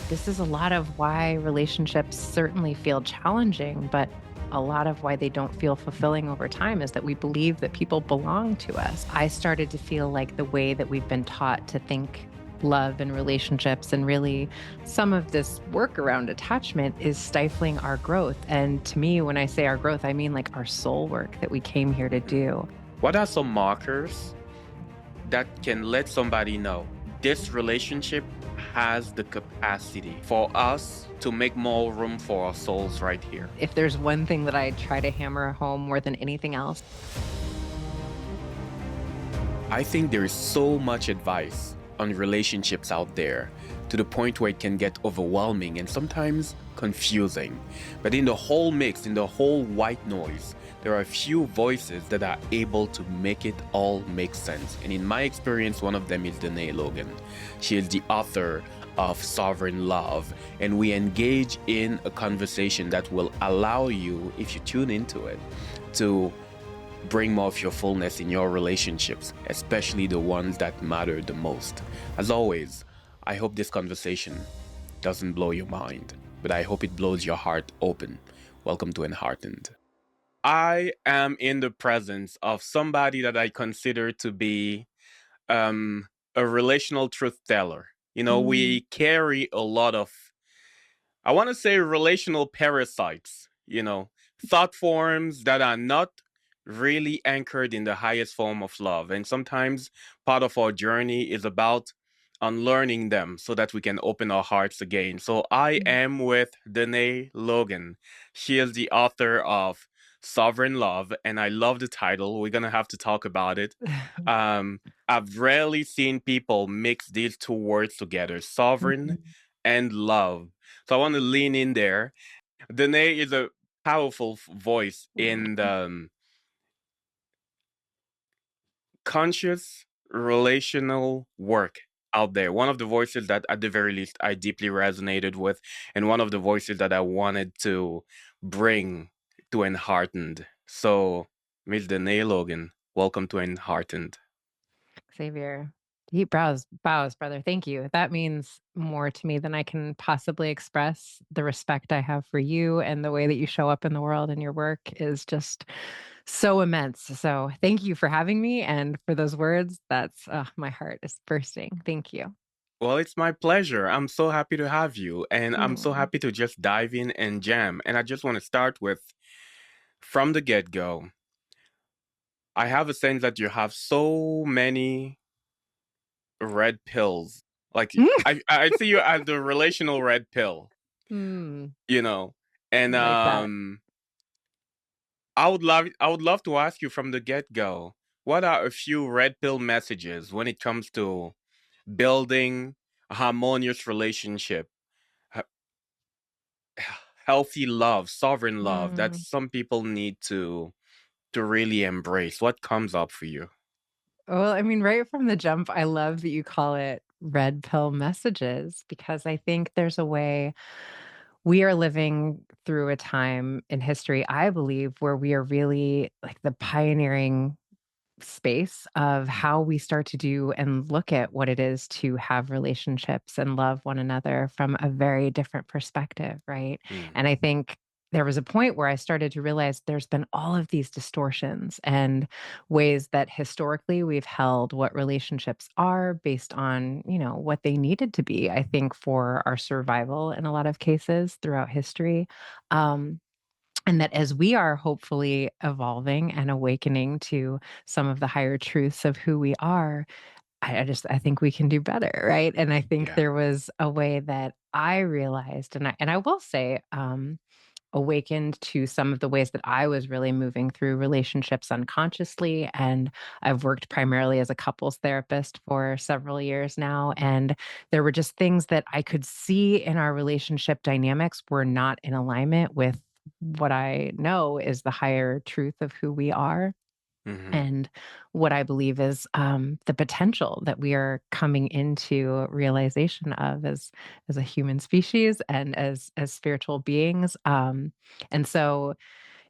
This is a lot of why relationships certainly feel challenging, but a lot of why they don't feel fulfilling over time is that we believe that people belong to us. I started to feel like the way that we've been taught to think love and relationships and really some of this work around attachment is stifling our growth. And to me, when I say our growth, I mean like our soul work that we came here to Mhm. do. What are some markers that can let somebody know this relationship has the capacity for us to make more room for our souls right here? If there's one thing that I try to hammer home more than anything else, I think there is so much advice on relationships out there to the point where it can get overwhelming and sometimes confusing. But in the whole mix, in the whole white noise, there are a few voices that are able to make it all make sense. And in my experience, one of them is Dené Logan. She is the author of Sovereign Love, and we engage in a conversation that will allow you, if you tune into it, to bring more of your fullness in your relationships, especially the ones that matter the most. As always, I hope this conversation doesn't blow your mind, but I hope it blows your heart open. Welcome to Enheartened. I am in the presence of somebody that I consider to be um, a relational truth teller. mm, We carry a lot of, I want to say, relational parasites, thought forms that are not really anchored in the highest form of love. And sometimes part of our journey is about unlearning them so that we can open our hearts again. So I mm. am with Dené Logan. She is the author of Sovereign Love, and I love the title. We're going to have to talk about it. Um, I've rarely seen people mix these two words together, sovereign Mhm. and love. So I want to lean in there. Danae is a powerful voice in the conscious relational work out there. One of the voices that, at the very least, I deeply resonated with, and one of the voices that I wanted to bring to Enheartened. So, Miss Danae Logan, welcome to Enheartened. Xavier, deep bows, brother. Thank you. That means more to me than I can possibly express. The respect I have for you and the way that you show up in the world and your work is just so immense. So thank you for having me and for those words. That's my heart is bursting. Thank you. Well, it's my pleasure. I'm so happy to have you, and I'm so Mm. happy to just dive in and jam. And I just want to start with from the get go. I have a sense that you have so many red pills. Like I see you as the relational red pill, Mm, you know. And I like that. I would love to ask you from the get go, what are a few red pill messages when it comes to building a harmonious relationship, he- healthy love, sovereign love that Mm. some people need to really embrace? What comes up for you? Well, I mean, right from the jump, I love that you call it red pill messages because I think there's a way we are living through a time in history, I believe, where we are really like the pioneering space of how we start to do and look at what it is to have relationships and love one another from a very different perspective, right? Mm, And I think there was a point where I started to realize there's been all of these distortions and ways that historically we've held what relationships are based on, what they needed to be, I think, for our survival in a lot of cases throughout history. Um, and that as we are hopefully evolving and awakening to some of the higher truths of who we are, I think we can do better, right? And I think yeah. there was a way that I realized, and I will say, awakened to some of the ways that I was really moving through relationships unconsciously. And I've worked primarily as a couples therapist for several years now. And there were just things that I could see in our relationship dynamics were not in alignment with what I know is the higher truth of who we are. Hmm. And what I believe is the potential that we are coming into realization of as a human species and as spiritual beings. And so,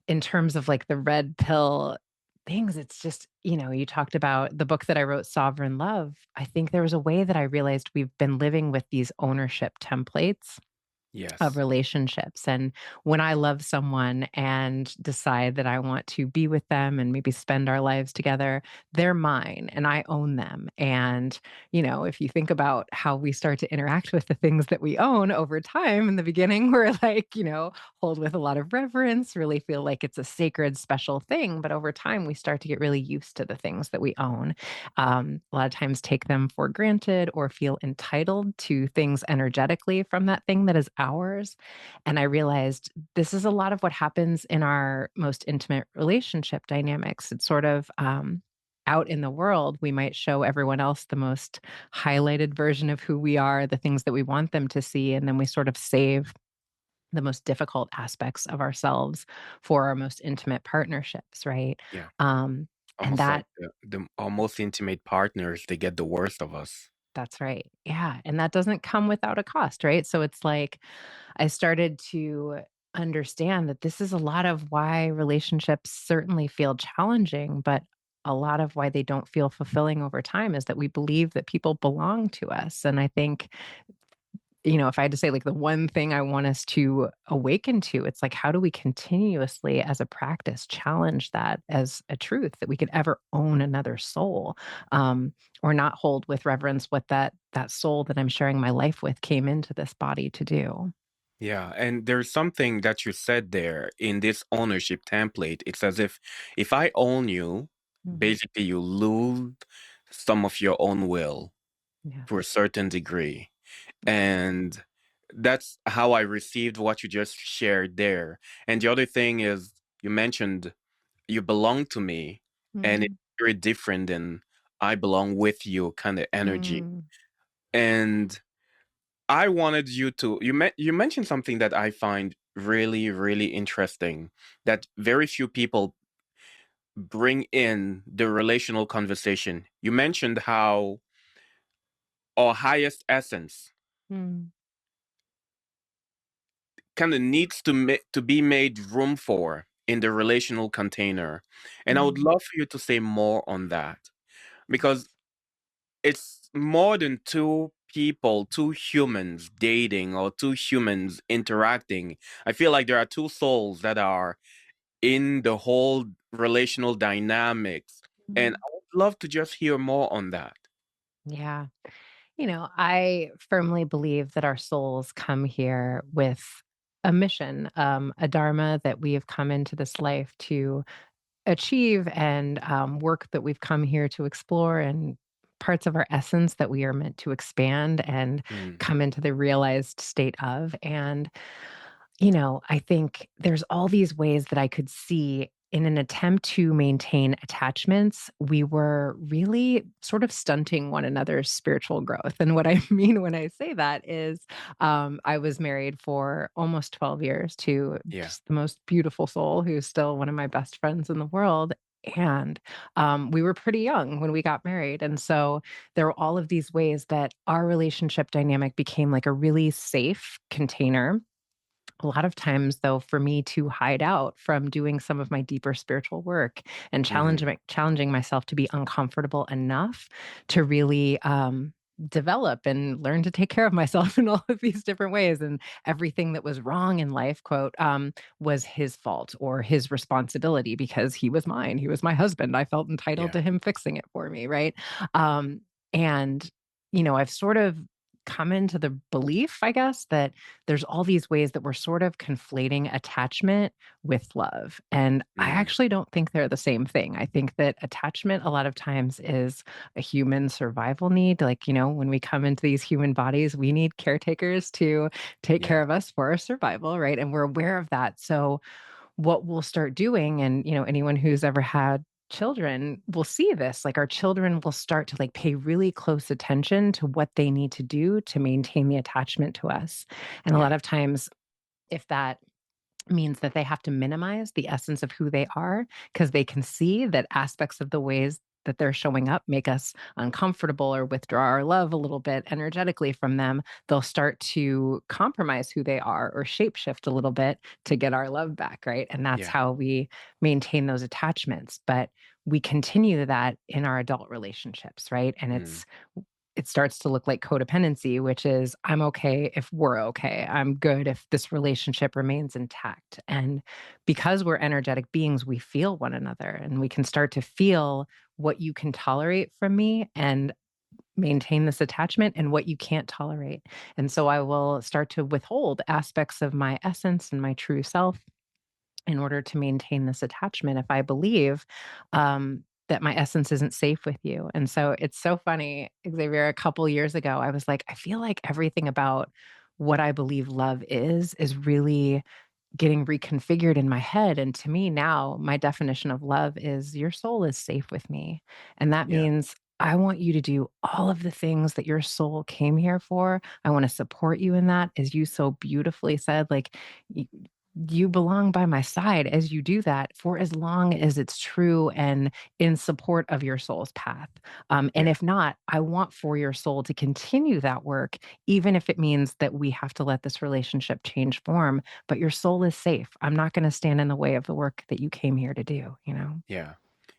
in terms of like the red pill things. It's just, you talked about the book that I wrote, Sovereign Love. I think there was a way that I realized we've been living with these ownership templates of Yes. relationships. And when I love someone and decide that I want to be with them and maybe spend our lives together, they're mine and I own them. And, if you think about how we start to interact with the things that we own over time, in the beginning, we're like, hold with a lot of reverence, really feel like it's a sacred, special thing. But over time, we start to get really used to the things that we own. A lot of times take them for granted or feel entitled to things energetically from that thing that is ours. And I realized this is a lot of what happens in our most intimate relationship dynamics. It's sort of out in the world, we might show everyone else the most highlighted version of who we are, the things that we want them to see. And then we sort of save the most difficult aspects of ourselves for our most intimate partnerships, right? Yeah. Um, and Almost like that our most intimate partners, they get the worst of us. That's right. Yeah, and that doesn't come without a cost, right? So it's like I started to understand that this is a lot of why relationships certainly feel challenging, but a lot of why they don't feel fulfilling over time is that we believe that people belong to us. And I think if I had to say like the one thing I want us to awaken to, it's like, how do we continuously as a practice challenge that as a truth that we could ever own another soul, or not hold with reverence what that soul that I'm sharing my life with came into this body to do. Yeah, and there's something that you said there in this ownership template. It's as if I own you, Mhm. basically you lose some of your own will Yeah. to a certain degree. Yeah. And that's how I received what you just shared there. And the other thing is you mentioned you belong to me, and it's Mm. very different than I belong with you kind of energy. Mm. And I wanted you to you mentioned something that I find really really interesting, that very few people bring in the relational conversation. You mentioned how our highest essence Mm. kind of needs to be made room for in the relational container. And I would Mm. love for you to say more on that, because it's more than two people, two humans dating or two humans interacting. I feel like there are two souls that are in the whole relational dynamics. And Mm. I would love to just hear more on that. Yeah. I firmly believe that our souls come here with a mission, a dharma that we have come into this life to achieve, and work that we've come here to explore, and parts of our essence that we are meant to expand and Mm, come into the realized state of. And I think there's all these ways that I could see in an attempt to maintain attachments, we were really sort of stunting one another's spiritual growth. And what I mean when I say that is, I was married for almost 12 years to yeah, just the most beautiful soul who's still one of my best friends in the world. And we were pretty young when we got married. And so there were all of these ways that our relationship dynamic became like a really safe container. A lot of times, though, for me to hide out from doing some of my deeper spiritual work and hmm, challenging myself to be uncomfortable enough to really develop and learn to take care of myself in all of these different ways. And everything that was wrong in life, quote, was his fault or his responsibility because he was mine. He was my husband. I felt entitled yeah, to him fixing it for me. Right. And, I've sort of come into the belief, I guess, that there's all these ways that we're sort of conflating attachment with love. And I mm, actually don't think they're the same thing. I think that attachment a lot of times is a human survival need. Like, when we come into these human bodies, we need caretakers to take yeah, care of us for our survival, right? And we're aware of that. So what we'll start doing, and anyone who's ever had children will see this, like our children will start to like pay really close attention to what they need to do to maintain the attachment to us. And a yeah, lot of times, if that means that they have to minimize the essence of who they are because they can see that aspects of the ways that they're showing up make us uncomfortable or withdraw our love a little bit energetically from them, they'll start to compromise who they are or shapeshift a little bit to get our love back, right? And that's yeah, how we maintain those attachments. But we continue that in our adult relationships, right? And Mm. it starts to look like codependency, which is I'm okay if we're okay. I'm good if this relationship remains intact. And because we're energetic beings, we feel one another and we can start to feel what you can tolerate from me and maintain this attachment and what you can't tolerate. And so I will start to withhold aspects of my essence and my true self in order to maintain this attachment if I believe that my essence isn't safe with you. And so it's so funny, Xavier, a couple years ago, I was like, I feel like everything about what I believe love is really getting reconfigured in my head. And to me now, my definition of love is your soul is safe with me. And that Yeah. means I want you to do all of the things that your soul came here for. I want to support you in that, as you so beautifully said. Like, you belong by my side as you do that for as long as it's true and in support of your soul's path. And Yeah. if not, I want for your soul to continue that work, even if it means that we have to let this relationship change form, but your soul is safe. I'm not going to stand in the way of the work that you came here to do, you know? Yeah.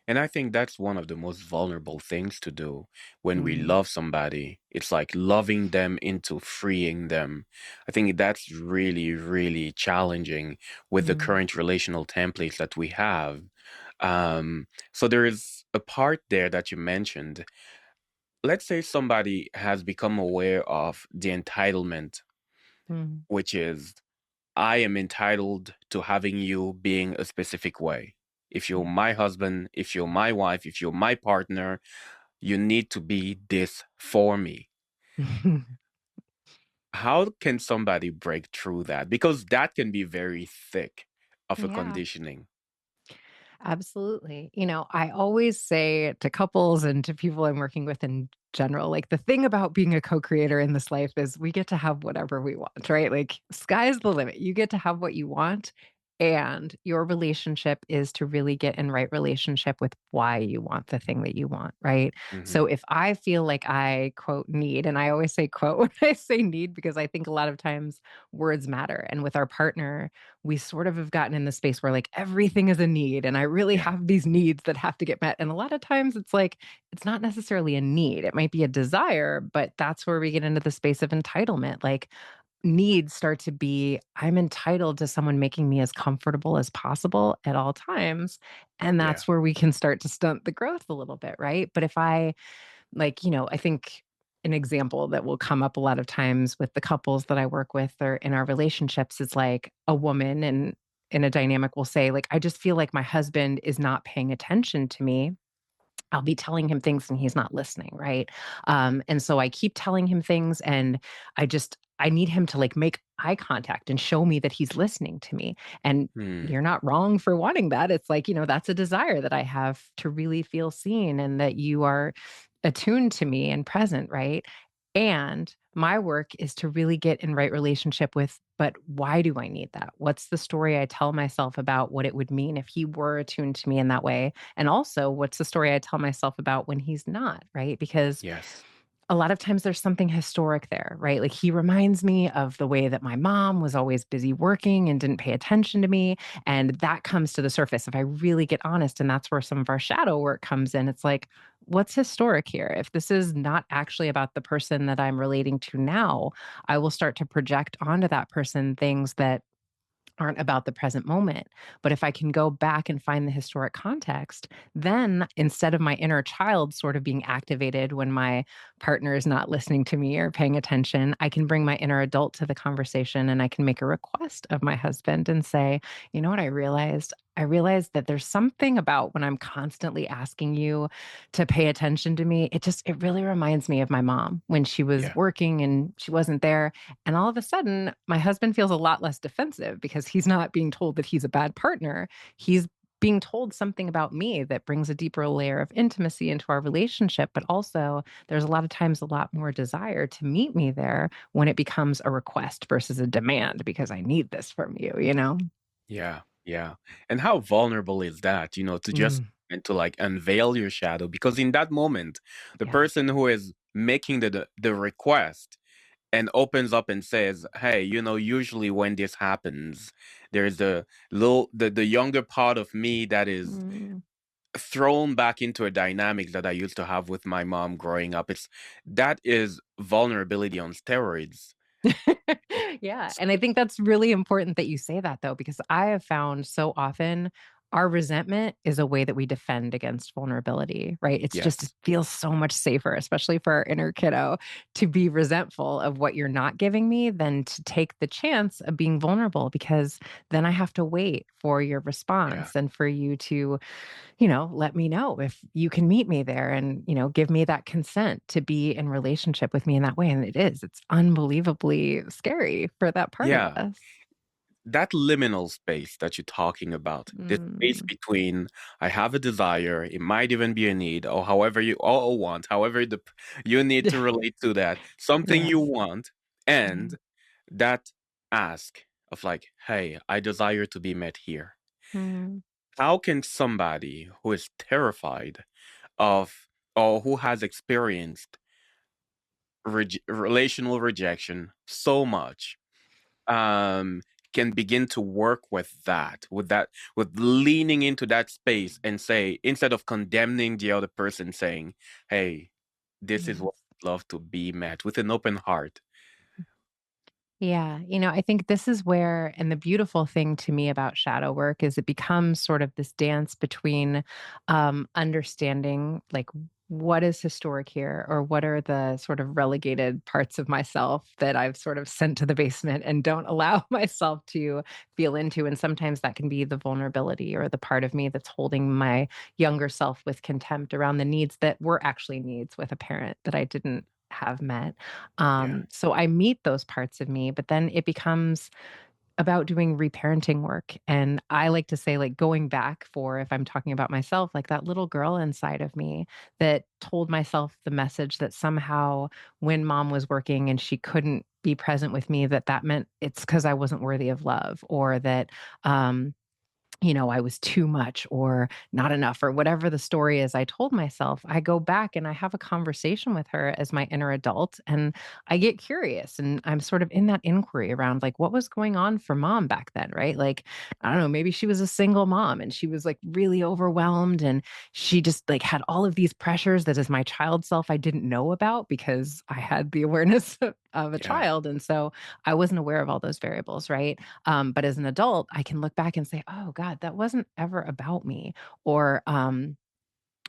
And I think that's one of the most vulnerable things to do when we Mm, love somebody. It's like loving them into freeing them. I think that's really, really challenging with the mm, current relational templates that we have. So there is a part there that you mentioned. Let's say somebody has become aware of the entitlement, mm, which is I am entitled to having you being a specific way. If you're yeah. my husband, if you're my wife, if you're my partner, you need to be this for me. How can somebody break through that? Because that can be very thick of a Yeah. conditioning. Absolutely. I always say to couples and to people I'm working with in general, like the thing about being a co creator in this life is we get to have whatever we want, right? Like, sky's the limit. You get to have what you want. And your relationship is to really get in right relationship with why you want the thing that you want, right? So Hmm. if I feel like I quote need, and I always say quote when I say need, because I think a lot of times words matter. And with our partner, we sort of have gotten in the space where like everything is a need and I really Yeah, have these needs that have to get met. And a lot of times it's like it's not necessarily a need. It might be a desire, but that's where we get into the space of entitlement. Like needs start to be I'm entitled to someone making me as comfortable as possible at all times. And yeah, that's where we can start to stunt the growth a little bit, right? But if I like, I think an example that will come up a lot of times with the couples that I work with or in our relationships is like a woman and in a dynamic will say, like, I just feel like my husband is not paying attention to me. I'll be telling him things and he's not listening, right? And so I keep telling him things and I need him to like make eye contact and show me that he's listening to me. And hmm, you're not wrong for wanting that. It's like, that's a desire that I have to really feel seen and that you are attuned to me and present, right? And my work is to really get in right relationship with, but why do I need that? What's the story I tell myself about what it would mean if he were attuned to me in that way? And also, what's the story I tell myself about when he's not, right? Because yes, a lot of times there's something historic there, right? Like he reminds me of the way that my mom was always busy working and didn't pay attention to me. And that comes to the surface if I really get honest. And that's where some of our shadow work comes in. It's like, what's historic here? If this is not actually about the person that I'm relating to now, I will start to project onto that person things that aren't about the present moment. But if I can go back and find the historic context, then instead of my inner child sort of being activated when my partner is not listening to me or paying attention, I can bring my inner adult to the conversation and I can make a request of my husband and say, you know what I realized? I realized that there's something about when I'm constantly asking you to pay attention to me. It really reminds me of my mom when she was yeah, working and she wasn't there. And all of a sudden, my husband feels a lot less defensive because he's not being told that he's a bad partner. He's being told something about me that brings a deeper layer of intimacy into our relationship. But also, there's a lot of times a lot more desire to meet me there when it becomes a request versus a demand because I need this from you, you know? yeah, yeah. And how vulnerable is that, to just Mm, and to like unveil your shadow? Because in that moment, the yeah. person who is making the request and opens up and says, "Hey, usually when this happens, there's the younger part of me that is Mm, thrown back into a dynamic that I used to have with my mom growing up. That is vulnerability on steroids. Yeah, and I think that's really important that you say that though, because I have found so often our resentment is a way that we defend against vulnerability, right? It's just it Yes. feels so much safer, especially for our inner kiddo, to be resentful of what you're not giving me than to take the chance of being vulnerable because then I have to wait for your Yeah. response and for you to let me know if you can meet me there and, give me that consent to be in relationship with me in that way. And it's unbelievably scary for that part of Yeah. us. That liminal space that you're talking about, the space Mm. between I have a desire, it might even be a need, or however you or a want, however you need to relate to that, something you Yes. want, Yeah. and that ask of like, hey, I desire to be met here. Mhm. How can somebody who is terrified of or who has experienced relational rejection so much um can begin to work with leaning into that space and say, instead of condemning the other person, saying, hey, this is what Yes. I'd love to be met with an open heart. Yeah, I think this is where, and the beautiful thing to me about shadow work is it becomes sort of this dance between understanding like what is historic here, or what are the sort of relegated parts of myself that I've sort of sent to the basement and don't allow myself to feel into. And sometimes that can be the vulnerability or the part of me that's holding my younger self with contempt around the needs that were actually needs with a parent that I didn't have met. Yeah. So I meet those parts of me, but then it becomes about doing reparenting work. And I like to say, like, going back for if I'm talking about myself, like that little girl inside of me that told myself the message that somehow when mom was working and she couldn't be present with me, that meant it's because I wasn't worthy of love, or that, I was too much or not enough or whatever the story is I told myself, I go back and I have a conversation with her as my inner adult and I get curious and I'm sort of in that inquiry around like what was going on for mom back then, right? Like, I don't know, maybe she was a single mom and she was like really overwhelmed and she just like had all of these pressures that as my child self I didn't know about because I had the awareness of a Yeah. child. And so I wasn't aware of all those variables, right? But as an adult, I can look back and say, oh God, that wasn't ever about me. Or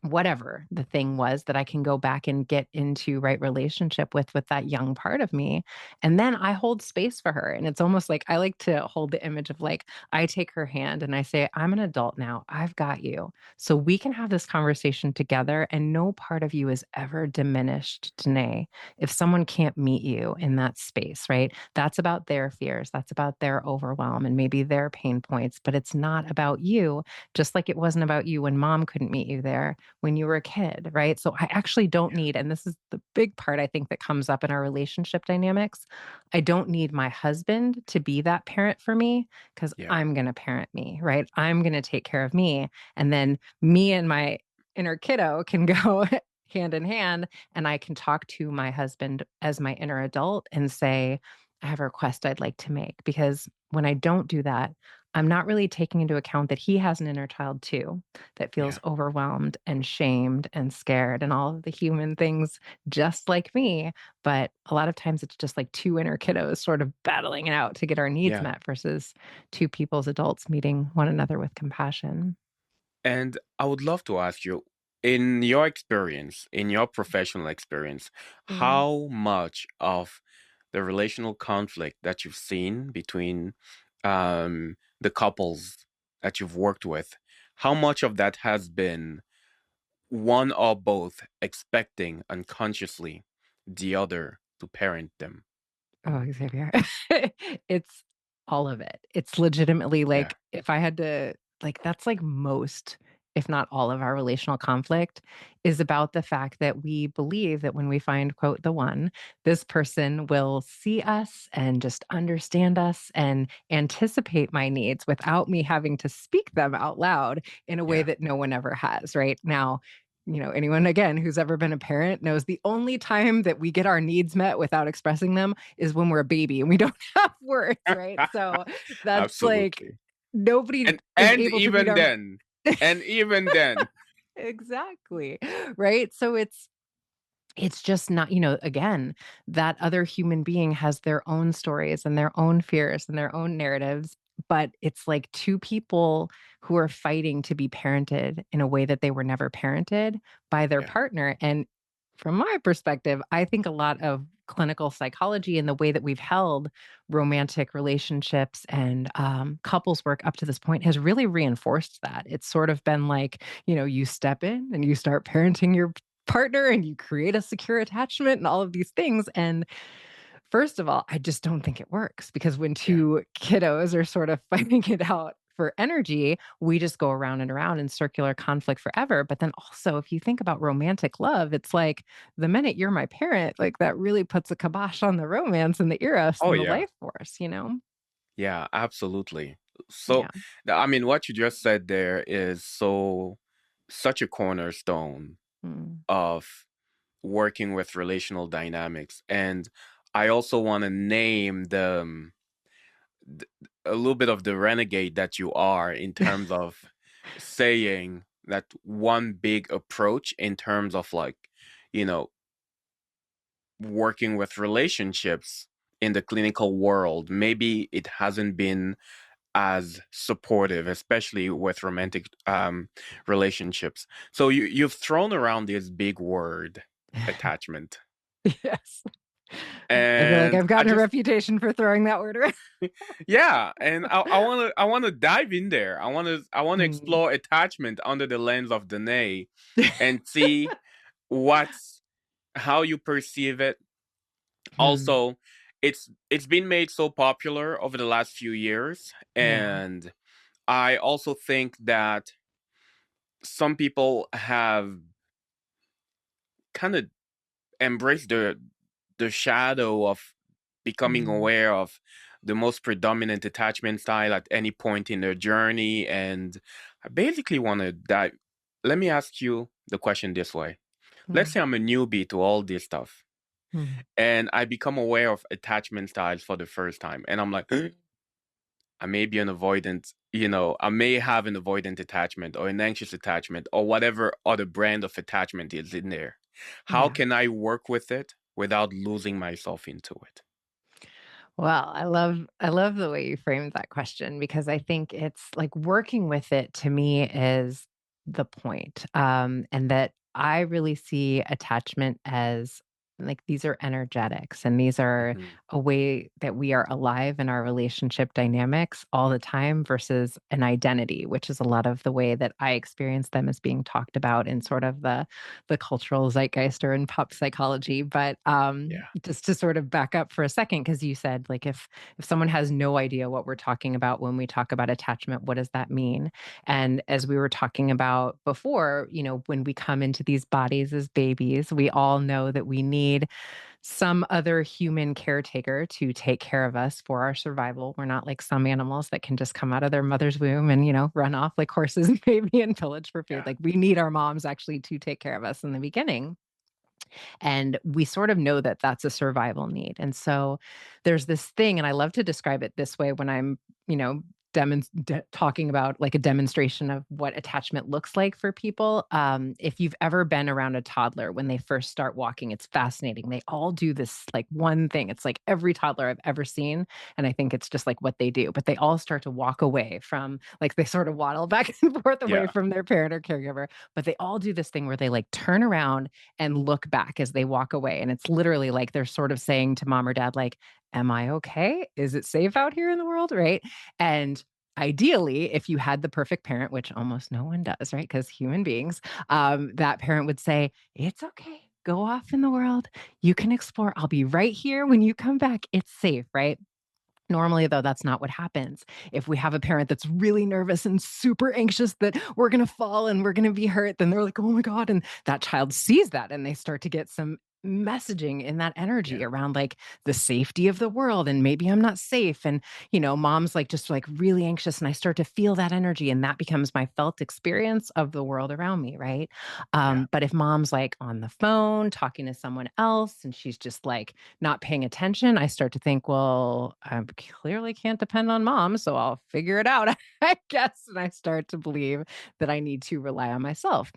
whatever the thing was that I can go back and get into right relationship with that young part of me. And then I hold space for her. And it's almost like I like to hold the image of like I take her hand and I say, I'm an adult now. I've got you. So we can have this conversation together and no part of you is ever diminished, Danae. If someone can't meet you in that space, right? That's about their fears. That's about their overwhelm and maybe their pain points, but it's not about you, just like it wasn't about you when mom couldn't meet you there when you were a kid, right? So I actually don't need, and this is the big part I think that comes up in our relationship dynamics. I don't need my husband to be that parent for me because Yeah. I'm going to parent me, right? I'm going to take care of me. And then me and my inner kiddo can go hand in hand. And I can talk to my husband as my inner adult and say, I have a request I'd like to make. Because when I don't do that, I'm not really taking into account that he has an inner child too that feels Yeah. overwhelmed and shamed and scared and all of the human things just like me. But a lot of times it's just like two inner kiddos sort of battling it out to get our needs Yeah. met versus two people's adults meeting one another with compassion. And I would love to ask you, in your experience, in your professional experience, Mm. how much of the relational conflict that you've seen between the couples that you've worked with, how much of that has been one or both expecting unconsciously the other to parent them? Oh, Xavier. It's all of it. It's legitimately Yeah. like if I had to like that's like most, if not all of our relational conflict is about the fact that we believe that when we find quote the one, this person will see us and just understand us and anticipate my needs without me having to speak them out loud in a way Yeah. that no one ever has, right? Now, anyone again who's ever been a parent knows the only time that we get our needs met without expressing them is when we're a baby and we don't have words, right? So that's like Absolutely. nobody is And able to meet even our then, and even then. Exactly. Right? So it's just not, again, that other human being has their own stories and their own fears and their own narratives, but it's like two people who are fighting to be parented in a way that they were never parented by their Yeah. partner. And from my perspective, I think a lot of clinical psychology and the way that we've held romantic relationships and couples work up to this point has really reinforced that. It's sort of been like, you step in and you start parenting your partner and you create a secure attachment and all of these things. And first of all, I just don't think it works because when Yeah. two kiddos are sort of fighting it out for energy, we just go around and around in circular conflict forever. But then also, if you think about romantic love, it's like the minute you're my parent, like that really puts a kibosh on the romance and the eros Oh and the yeah. life force? Yeah, absolutely. So, Yeah. I mean, what you just said there is such a cornerstone Mm. of working with relational dynamics. And I also want to name th- a little bit of the renegade that you are in terms of saying that one big approach in terms of like, you know, working with relationships in the clinical world, maybe it hasn't been as supportive, especially with romantic relationships. So you've thrown around this big word, attachment, Yes. I feel like and I've I gotten a just reputation for throwing that word around. yeah, and I wanna dive in there. I wanna Mm. explore attachment under the lens of Dené and see what's how you perceive it. Mm. Also, it's been made so popular over the last few years, Yeah. and I also think that some people have kind of embraced the shadow of becoming Mm. aware of the most predominant attachment style at any point in their journey. And I basically want to dive. Let me ask you the question this way. Let's Mm. say I'm a newbie to all this stuff Mm. and I become aware of attachment styles for the first time. And I'm like, I may be an avoidant, I may have an avoidant attachment or an anxious attachment or whatever other brand of attachment is in there. How Yeah. can I work with it without losing myself into it? Well, I love the way you framed that question because I think it's like working with it to me is the point. And that I really see attachment as like these are energetics and these are Mhm. a way that we are alive in our relationship dynamics all the time versus an identity, which is a lot of the way that I experience them as being talked about in sort of the cultural zeitgeist or in pop psychology. But Yeah, just to sort of back up for a second, because you said like if someone has no idea what we're talking about when we talk about attachment, what does that mean? And as we were talking about before, when we come into these bodies as babies, we all know that we need some other human caretaker to take care of us for our survival. We're not like some animals that can just come out of their mother's womb and, run off like horses maybe and pillage for food. yeah, Like we need our moms actually to take care of us in the beginning. And we sort of know that that's a survival need. And so there's this thing, and I love to describe it this way when I'm, you know, talking about like a demonstration of what attachment looks like for people. If you've ever been around a toddler when they first start walking, it's fascinating. They all do this like one thing. It's like every toddler I've ever seen. And I think it's just like what they do, but they all start to walk away from like they sort of waddle back and forth away yeah, from their parent or caregiver. But they all do this thing where they like turn around and look back as they walk away. And it's literally like they're sort of saying to mom or dad, like, am I okay? Is it safe yeah, out here in the world? Right. And ideally, if you had the perfect parent, which almost no one does, right? Because human beings, that parent would say, it's okay. Go off in the world. You can explore. I'll be right here when you come back. It's safe, right? Normally, though, that's not what happens. If we have a parent that's really nervous and super anxious that we're going to fall and we're going to be hurt, then they're like, oh my God. And that child sees that and they start to get some messaging in that energy yeah, around like the safety of the world and maybe I'm not safe. And, mom's like just like really anxious and I start to feel that energy and that becomes my felt experience of the world around me. Right. yeah, But if mom's like on the phone talking to someone else and she's just like, not paying attention, I start to think, well, I clearly can't depend on mom, so I'll figure it out, I guess. And I start to believe that I need to rely on myself.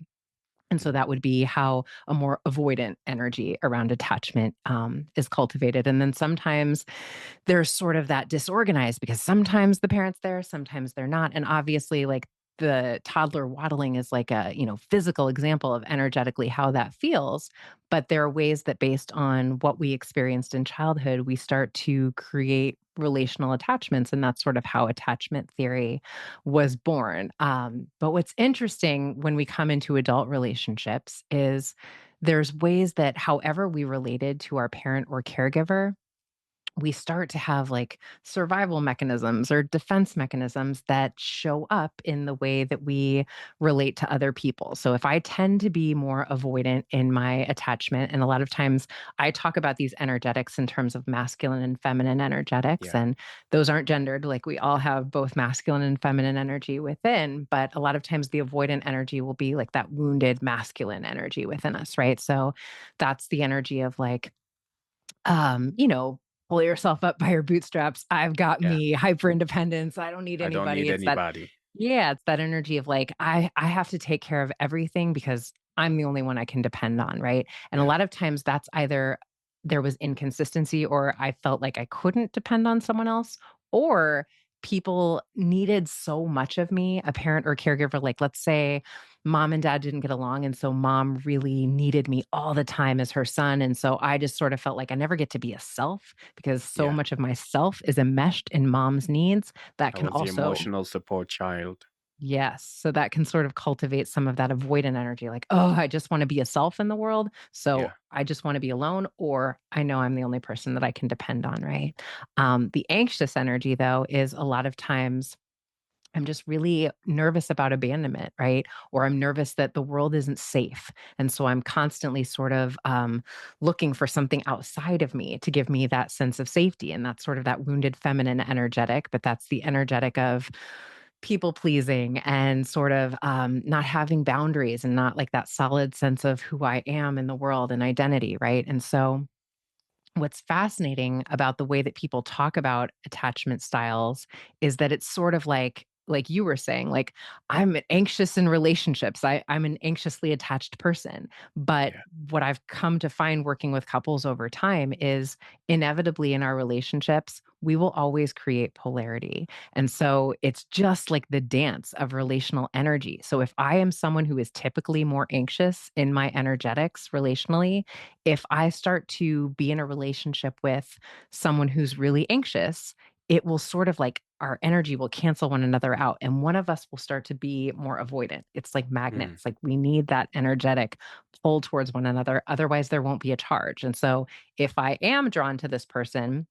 And so Mm. that would be how a more avoidant energy around attachment is cultivated. And then sometimes there's sort of that disorganized because sometimes the parent's there, sometimes they're not. And obviously, like the toddler waddling is like a, physical example of energetically how that feels. But there are ways that based on what we experienced in childhood, we start to create relational attachments. And that's sort of how attachment theory was born. But what's interesting when we come into adult relationships is there's ways that however we related to our parent or caregiver, we start to have like survival mechanisms or defense mechanisms that show up in the way that we relate to other people. So if I tend to be more avoidant in my attachment, and a lot of times I talk about these energetics in terms of masculine and feminine energetics, Yeah. and those aren't gendered. Like we all have both masculine and feminine energy within, but a lot of times the avoidant energy will be like that wounded masculine energy within us, right? So that's the energy of like, um, you know, pull yourself up by your bootstraps. I've got Yeah. me, hyper independence. I don't need I don't anybody. need It's that, anybody. yeah, it's that energy of like, I have to take care of everything because I'm the only one I can depend on. Right. And a Yeah. lot of times that's either there was inconsistency or I felt like I couldn't depend on someone else, or people needed so much of me, a parent or caregiver. Like, let's say mom and dad didn't get along. And so mom really needed me all the time as her son. And so I just sort of felt like I never get to be a self because so Yeah. much of myself is enmeshed in mom's needs that I can was the also, emotional support child. yes, so that can sort of cultivate some of that avoidant energy like, oh, I just want to be a self in the world. So Yeah. I just want to be alone, or I know I'm the only person that I can depend on, right? The anxious energy, though, is a lot of times I'm just really nervous about abandonment, right? Or I'm nervous that the world isn't safe. And so I'm constantly sort of looking for something outside of me to give me that sense of safety. And that's sort of that wounded feminine energetic, but that's the energetic of people pleasing and sort of not having boundaries and not like that solid sense of who I am in the world and identity, right? And so what's fascinating about the way that people talk about attachment styles is that it's sort of like you were saying, like I'm anxious in relationships. I'm an anxiously attached person. But Yeah. what I've come to find working with couples over time is inevitably in our relationships, we will always create polarity. And so it's just like the dance of relational energy. So if I am someone who is typically more anxious in my energetics relationally, if I start to be in a relationship with someone who's really anxious, it will sort of like our energy will cancel one another out. And one of us will start to be more avoidant. It's like Mm. magnets. Like we need that energetic pull towards one another. Otherwise, there won't be a charge. And so if I am drawn to this person,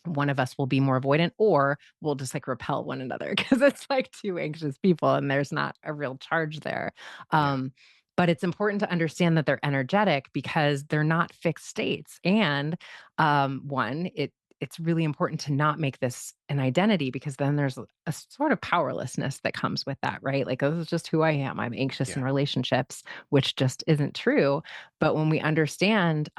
one of us will be more avoidant or we'll just like repel one another because it's like two anxious people and there's not a real charge there. Yeah. Um, but it's important to understand that they're energetic because they're not fixed states. And one, it's really important to not make this an identity because then there's a sort of powerlessness that comes with that, right? Like, oh, this is just who I am. I'm anxious in Yeah. relationships, which just isn't true. But when we understand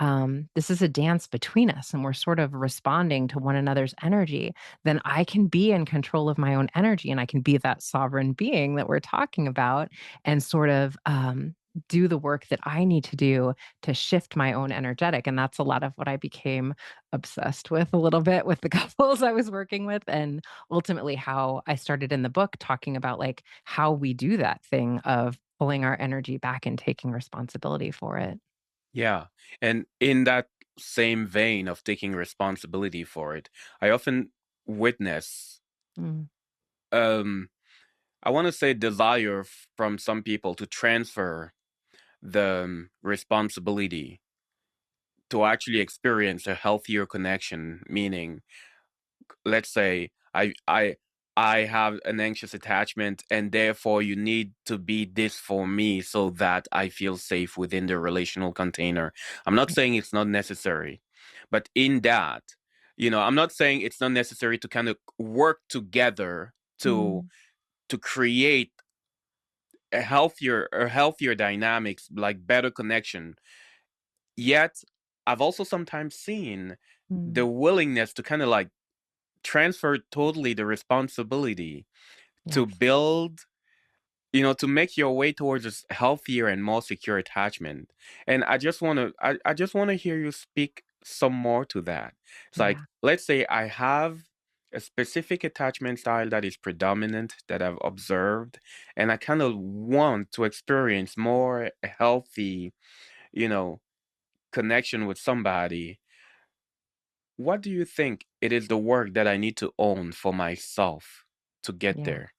this is a dance between us and we're sort of responding to one another's energy, then I can be in control of my own energy and I can be that sovereign being that we're talking about and sort of do the work that I need to do to shift my own energetic. And that's a lot of what I became obsessed with a little bit with the couples I was working with. And ultimately, how I started in the book talking about like how we do that thing of pulling our energy back and taking responsibility for it. Yeah. And in that same vein of taking responsibility for it, I often witness, Mm, um, I want to say, desire from some people to transfer the responsibility to actually experience a healthier connection. Meaning, let's say I have an anxious attachment and therefore you need to be this for me so that I feel safe within the relational container. I'm not saying it's not necessary, but in that, I'm not saying it's not necessary to kind of work together to mm, create a healthier dynamics, like better connection. Yet I've also sometimes seen the mm. willingness to kind of like transfer totally the responsibility to Yes. build, to make your way towards a healthier and more secure attachment. And I just want to hear you speak some more to that. It's like, Yeah. let's say I have a specific attachment style that is predominant that I've observed, and I kind of want to experience more healthy, you know, connection with somebody. What do you think it is the work that I need to own for myself to get Yeah. there?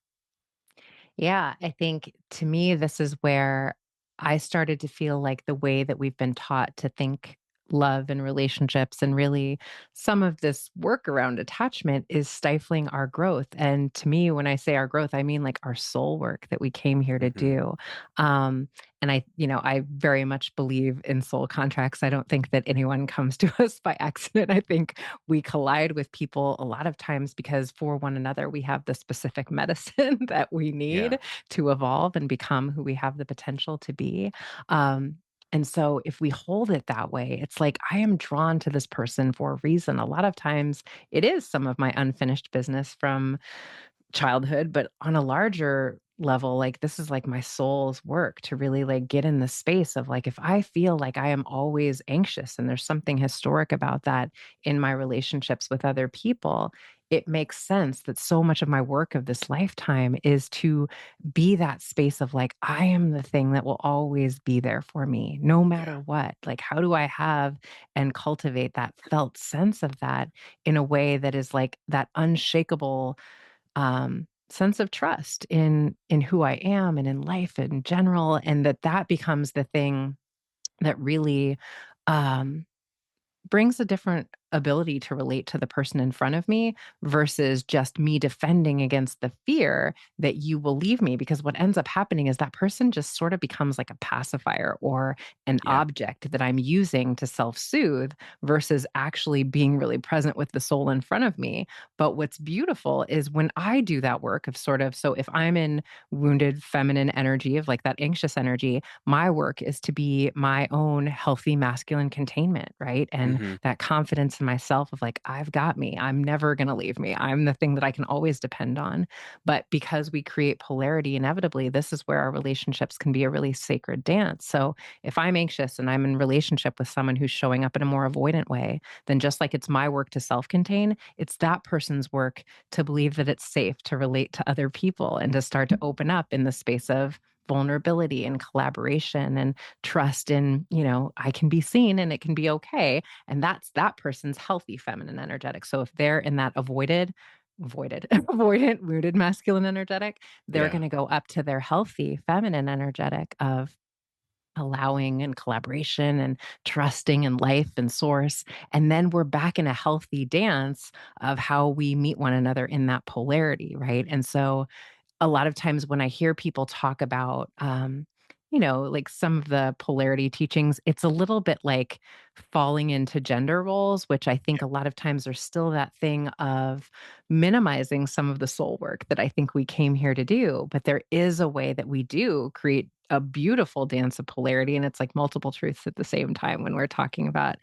Yeah, I think to me, this is where I started to feel like the way that we've been taught to think love and relationships and really some of this work around attachment is stifling our growth. And to me, when I say our growth, I mean like our soul work that we came here to Hmm. do. Um, and I very much believe in soul contracts. I don't think that anyone comes to us by accident. I think we collide with people a lot of times because for one another, we have the specific medicine that we Yeah, need to evolve and become who we have the potential to be. Um, and so if we hold it that way, it's like I am drawn to this person for a reason. A lot of times it is some of my unfinished business from childhood, but on a larger level, like this is like my soul's work to really like get in the space of like if I feel like I am always anxious and there's something historic about that in my relationships with other people, it makes sense that so much of my work of this lifetime is to be that space of like I am the thing that will always be there for me no yeah, matter what. Like how do I have and cultivate that felt sense of that in a way that is like that unshakable sense of trust in who I am and in life in general, and that becomes the thing that really um, brings a different ability to relate to the person in front of me versus just me defending against the fear that you will leave me. Because what ends up happening is that person just sort of becomes like a pacifier or an yeah. object that I'm using to self soothe versus actually being really present with the soul in front of me. But what's beautiful is when I do that work of sort of, so if I'm in wounded feminine energy of like that anxious energy, my work is to be my own healthy masculine containment, right? And Hmm. that confidence in myself of like, I've got me. I'm never going to leave me. I'm the thing that I can always depend on. But because we create polarity, inevitably, this is where our relationships can be a really sacred dance. So if I'm anxious and I'm in relationship with someone who's showing up in a more avoidant way, then just like it's my work to self contain, it's that person's work to believe that it's safe to relate to other people and to start to open up in the space of vulnerability and collaboration and trust in, I can be seen and it can be okay. And that's that person's healthy feminine energetic. So if they're in that avoidant, wounded masculine energetic, they're Yeah. going to go up to their healthy feminine energetic of allowing and collaboration and trusting in life and source. And then we're back in a healthy dance of how we meet one another in that polarity, right? And so a lot of times when I hear people talk about, like some of the polarity teachings, it's a little bit like falling into gender roles, which I think a lot of times are still that thing of minimizing some of the soul work that I think we came here to do. But there is a way that we do create a beautiful dance of polarity. And it's like multiple truths at the same time when we're talking about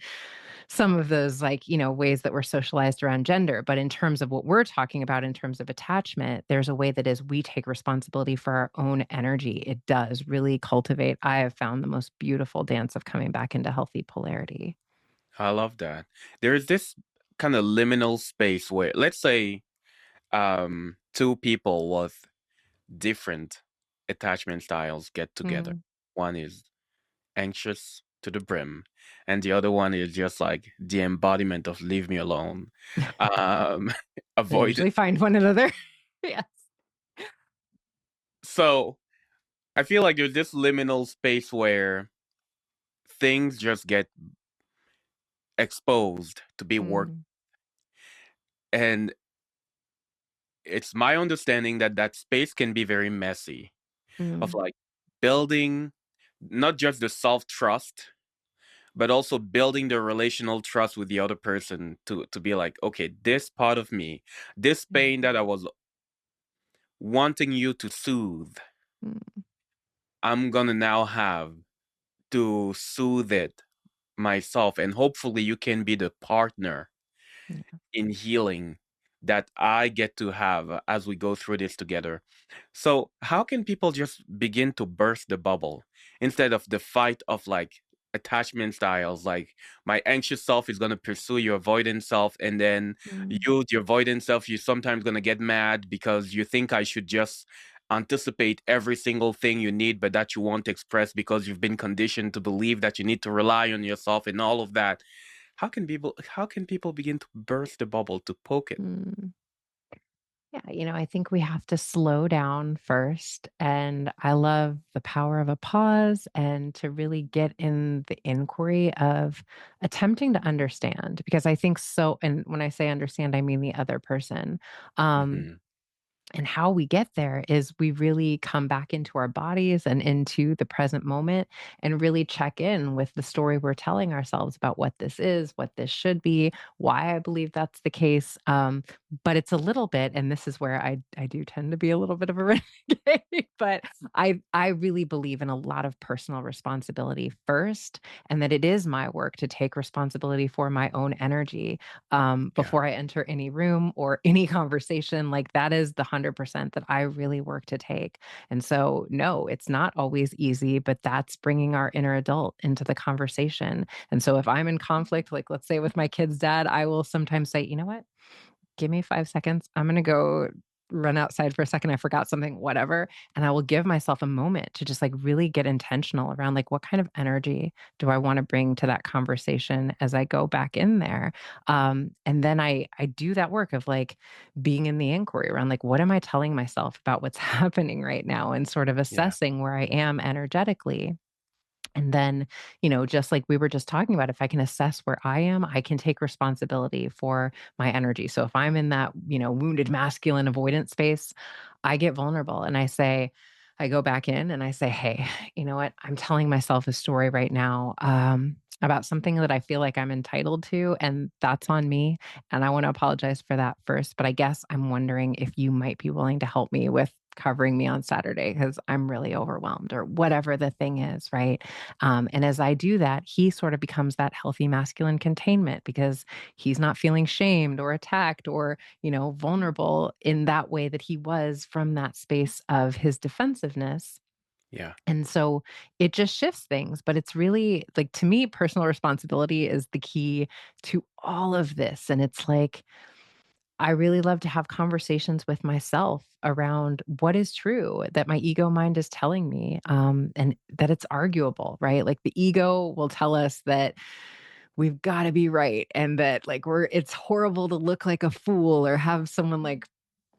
some of those like, ways that we're socialized around gender. But in terms of what we're talking about in terms of attachment, there's a way that is we take responsibility for our own energy. It does really cultivate, I have found the most beautiful dance of coming back into healthy polarity. I love that. There's this kind of liminal space where, let's say, two people with different attachment styles get together. Mm. One is anxious to the brim, and the other one is just like the embodiment of leave me alone. Um, They avoid. usually find one another. Yes. So I feel like there's this liminal space where things just get exposed to be worked. Mm, And it's my understanding that that space can be very messy of mm, like building not just the self trust, but also building the relational trust with the other person to be like, okay, this part of me, this yeah, pain that I was wanting you to soothe, mm, I'm gonna now have to soothe it myself. And hopefully you can be the partner yeah, in healing that I get to have as we go through this together. So, how can people just begin to burst the bubble instead of the fight of like attachment styles? Like, my anxious self is going to pursue your avoidant self, and then Mm. you, your avoidant self, you're sometimes going to get mad because you think I should just anticipate every single thing you need, but that you won't express because you've been conditioned to believe that you need to rely on yourself and all of that. How can people begin to burst the bubble to poke it? Mm. Yeah, I think we have to slow down first. And I love the power of a pause and to really get in the inquiry of attempting to understand. Because I think so, and when I say understand, I mean the other person. Um, Hmm. and how we get there is we really come back into our bodies and into the present moment and really check in with the story we're telling ourselves about what this is, what this should be, why I believe that's the case. But it's a little bit, and this is where I do tend to be a little bit of a renegade, but I really believe in a lot of personal responsibility first, and that it is my work to take responsibility for my own energy Yeah, before I enter any room or any conversation. Like that is the 100% that I really work to take. And so, no, it's not always easy, but that's bringing our inner adult into the conversation. And so, if I'm in conflict, like let's say with my kid's dad, I will sometimes say, you know what? Give me 5 seconds. I'm gonna go run outside for a second. I forgot something, whatever. And I will give myself a moment to just like really get intentional around like what kind of energy do I want to bring to that conversation as I go back in there. And then I do that work of like being in the inquiry around like what am I telling myself about what's happening right now and sort of yeah, assessing where I am energetically. And then, just like we were just talking about, if I can assess where I am, I can take responsibility for my energy. So if I'm in that, wounded masculine avoidance space, I get vulnerable and I go back in and I say, hey, you know what? I'm telling myself a story right now about something that I feel like I'm entitled to, and that's on me. And I want to apologize for that first. But I guess I'm wondering if you might be willing to help me with covering me on Saturday because I'm really overwhelmed or whatever the thing is, right? And as I do that, he sort of becomes that healthy masculine containment because he's not feeling shamed or attacked or, vulnerable in that way that he was from that space of his defensiveness. yeah, And so it just shifts things, but it's really like to me, personal responsibility is the key to all of this. And it's like, I really love to have conversations with myself around what is true that my ego mind is telling me, and that it's arguable, right? Like the ego will tell us that we've got to be right, and that like it's horrible to look like a fool or have someone like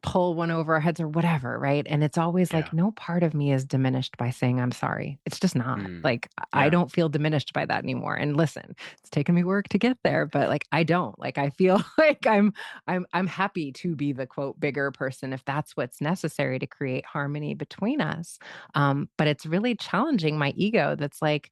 pull one over our heads or whatever, right? And it's always like yeah, no part of me is diminished by saying I'm sorry. It's just not. mm, Like I yeah, don't feel diminished by that anymore. And listen, it's taken me work to get there, but like I don't. Like I feel like I'm happy to be the quote bigger person if that's what's necessary to create harmony between us. But it's really challenging my ego that's like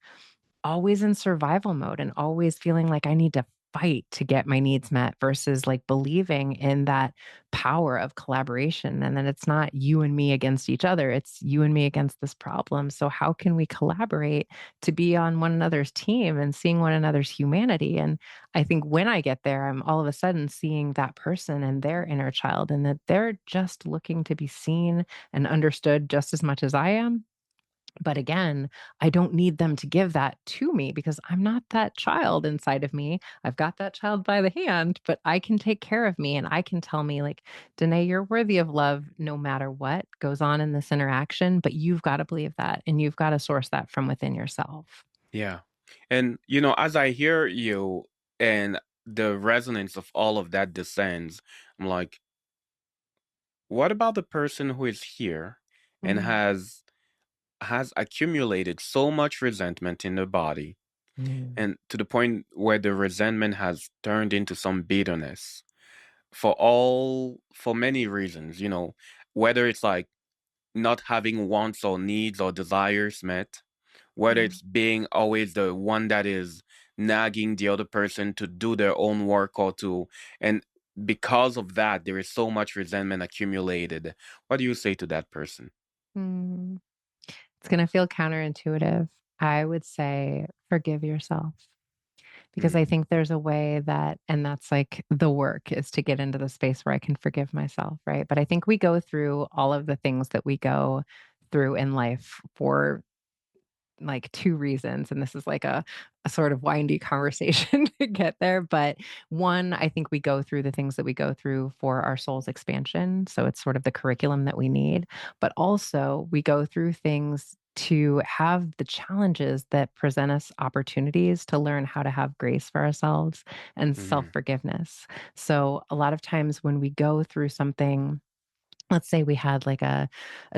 always in survival mode and always feeling like I need to fight to get my needs met versus like believing in that power of collaboration and then it's not you and me against each other, it's you and me against this problem. So how can we collaborate to be on one another's team and seeing one another's humanity? And I think when I get there, I'm all of a sudden seeing that person and their inner child and that they're just looking to be seen and understood just as much as I am. But again, I don't need them to give that to me because I'm not that child inside of me. I've got that child by the hand, but I can take care of me and I can tell me, like, Danae, you're worthy of love no matter what goes on in this interaction, but you've got to believe that and you've got to source that from within yourself. yeah. And as I hear you and the resonance of all of that descends, I'm like, what about the person who is here and Mm, has accumulated so much resentment in their body mm, and to the point where the resentment has turned into some bitterness for many reasons, whether it's like not having wants or needs or desires met, whether mm, it's being always the one that is nagging the other person to do their own work and because of that, there is so much resentment accumulated. What do you say to that person? mm. It's going to feel counterintuitive. I would say forgive yourself because I Mm, think there's a way that, and that's like the work is to get into the space where I can forgive myself, right? But I think we go through all of the things that we go through in life for like 2 reasons, and this is like a sort of windy conversation to get there, but one, I think we go through the things that we go through for our soul's expansion, so it's sort of the curriculum that we need, but also we go through things to have the challenges that present us opportunities to learn how to have grace for ourselves and mhm, self-forgiveness. So, a lot of times when we go through something, let's say we had like a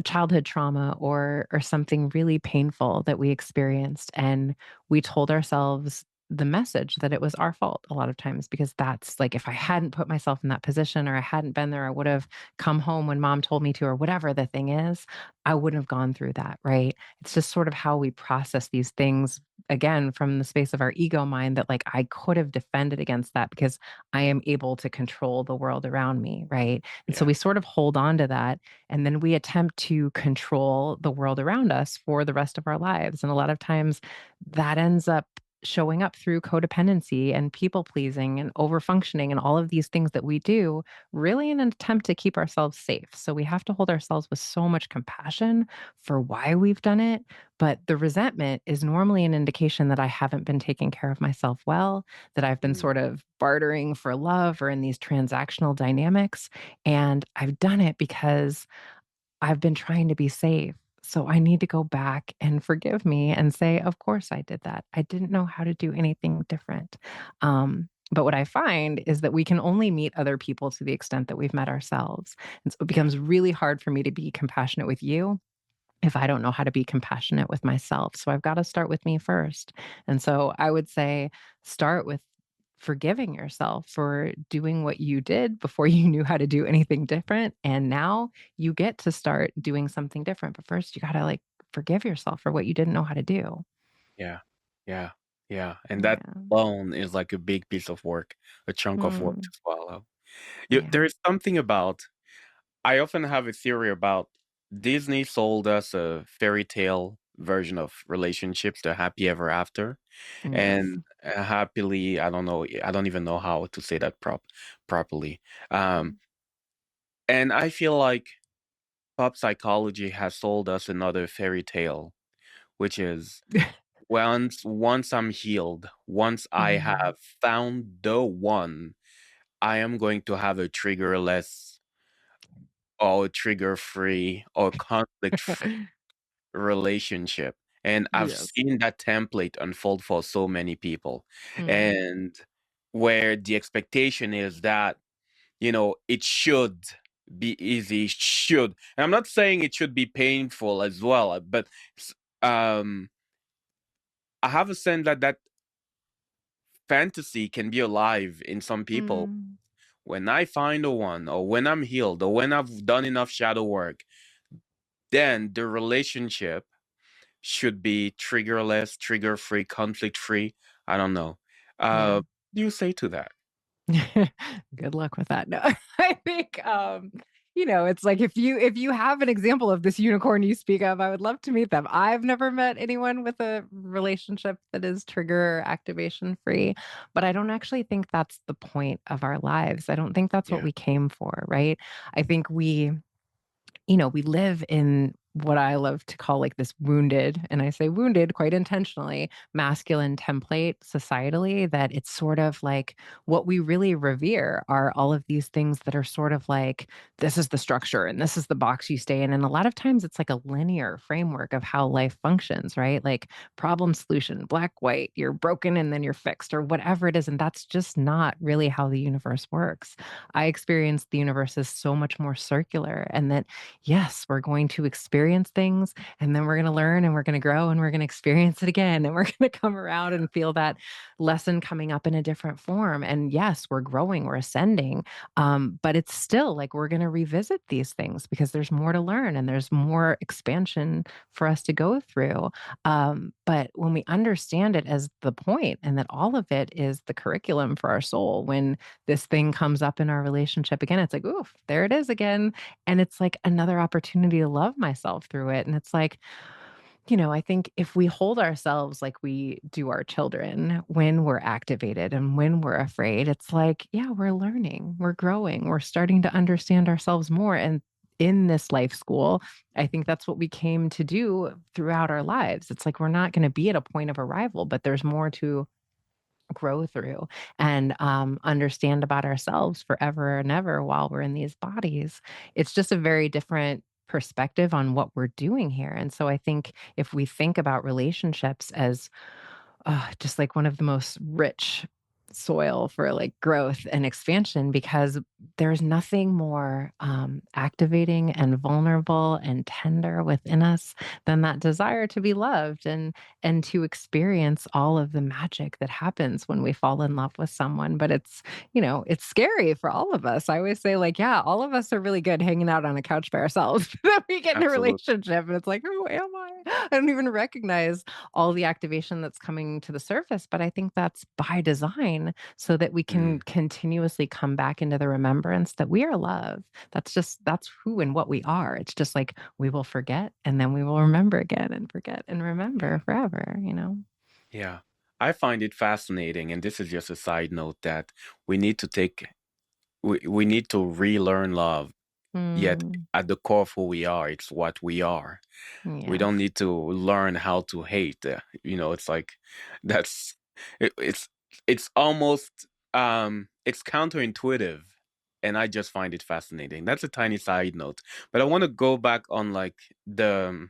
childhood trauma or something really painful that we experienced, and we told ourselves the message that it was our fault a lot of times, because that's like, if I hadn't put myself in that position or I hadn't been there, I would have come home when mom told me to, or whatever the thing is, I wouldn't have gone through that, right? It's just sort of how we process these things, again, from the space of our ego mind, that like I could have defended against that because I am able to control the world around me, right? And so yeah, we sort of hold on to that. And then we attempt to control the world around us for the rest of our lives. And a lot of times that ends up showing up through codependency and people pleasing and over functioning and all of these things that we do, really in an attempt to keep ourselves safe. So we have to hold ourselves with so much compassion for why we've done it. But the resentment is normally an indication that I haven't been taking care of myself well, that I've been mm, sort of bartering for love or in these transactional dynamics. And I've done it because I've been trying to be safe. So I need to go back and forgive me and say, of course I did that. I didn't know how to do anything different. But what I find is that we can only meet other people to the extent that we've met ourselves. And so it yeah, becomes really hard for me to be compassionate with you if I don't know how to be compassionate with myself. So I've got to start with me first. And so I would say start with forgiving yourself for doing what you did before you knew how to do anything different. And now you get to start doing something different. But first, you got to like forgive yourself for what you didn't know how to do. yeah, yeah, yeah, and that Yeah. alone is like a big piece of work, a chunk of work Mm, to swallow. yeah. There is something about I often have a theory about Disney sold us a fairy tale version of relationships, the happy ever after, Yes. and happily, I don't know, I don't even know how to say that properly. Um, and I feel like pop psychology has sold us another fairy tale, which is once I'm healed, once I Mm, have found the one, I am going to have a triggerless or trigger-free or conflict-free relationship. And I've yes. seen that template unfold for so many people. Mm, And where the expectation is that, it should be easy, should. And I'm not saying it should be painful as well, but s- um I have a sense that that fantasy can be alive in some people. mm, When I find a one, or when I'm healed, or when I've done enough shadow work, then the relationship should be triggerless, trigger free, conflict free. I don't know. yeah. What do you say to that? Good luck with that. No, I think, it's like if you have an example of this unicorn you speak of, I would love to meet them. I've never met anyone with a relationship that is trigger or activation free, but I don't actually think that's the point of our lives. I don't think that's what Yeah. we came for, right? I think we live in what I love to call like this wounded, and I say wounded quite intentionally, masculine template societally, that it's sort of like what we really revere are all of these things that are sort of like, this is the structure and this is the box you stay in. And a lot of times it's like a linear framework of how life functions, right? Like problem solution, black, white, you're broken and then you're fixed or whatever it is. And that's just not really how the universe works. I experience the universe as so much more circular, and that yes, we're going to experience things and then we're going to learn and we're going to grow and we're going to experience it again. And we're going to come around and feel that lesson coming up in a different form. And yes, we're growing, we're ascending. But it's still like we're going to revisit these things because there's more to learn and there's more expansion for us to go through. But when we understand it as the point and that all of it is the curriculum for our soul, when this thing comes up in our relationship again, it's like, oof, there it is again, and it's like another opportunity to love myself through it. And it's like, I think if we hold ourselves like we do our children when we're activated and when we're afraid, it's like, yeah, we're learning, we're growing, we're starting to understand ourselves more. And in this life school, I think that's what we came to do throughout our lives. It's like we're not going to be at a point of arrival, but there's more to grow through and understand about ourselves forever and ever while we're in these bodies. It's just a very different perspective on what we're doing here. And so I think if we think about relationships as just like one of the most rich soil for like growth and expansion, because there's nothing more activating and vulnerable and tender within us than that desire to be loved and to experience all of the magic that happens when we fall in love with someone. But it's scary for all of us. I always say, like, yeah, all of us are really good hanging out on a couch by ourselves. Then we get in a Absolutely. relationship and it's like, who am I? I don't even recognize all the activation that's coming to the surface. But I think that's by design so that we can Mm, continuously come back into the remembrance that we are love. That's who and what we are. It's just like we will forget and then we will remember again and forget and yeah. remember forever. Yeah. I find it fascinating, and this is just a side note that we need to take we need to relearn love. Yet Mm, at the core of who we are, it's what we are. We don't yes. need to learn how to hate. It's like that's it's almost it's counterintuitive, and I just find it fascinating. That's a tiny side note, but I want to go back on like the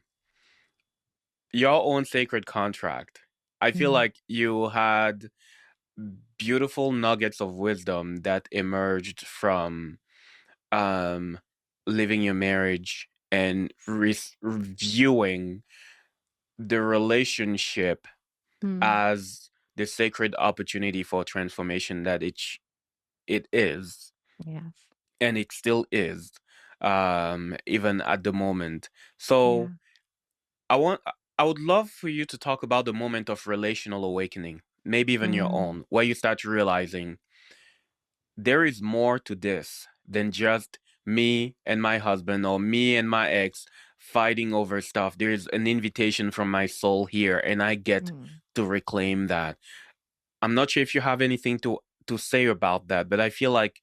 your own sacred contract. I feel Mm, like you had beautiful nuggets of wisdom that emerged from um living your marriage and reviewing the relationship mm, as the sacred opportunity for transformation that it is, yes. and it still is, even at the moment. So Yeah. I want I would love for you to talk about the moment of relational awakening, maybe even your Mm, own, where you start realizing there is more to this than just me and my husband or me and my ex fighting over stuff. There's an invitation from my soul here, and I get mm, to reclaim that. I'm not sure if you have anything to say about that, but I feel like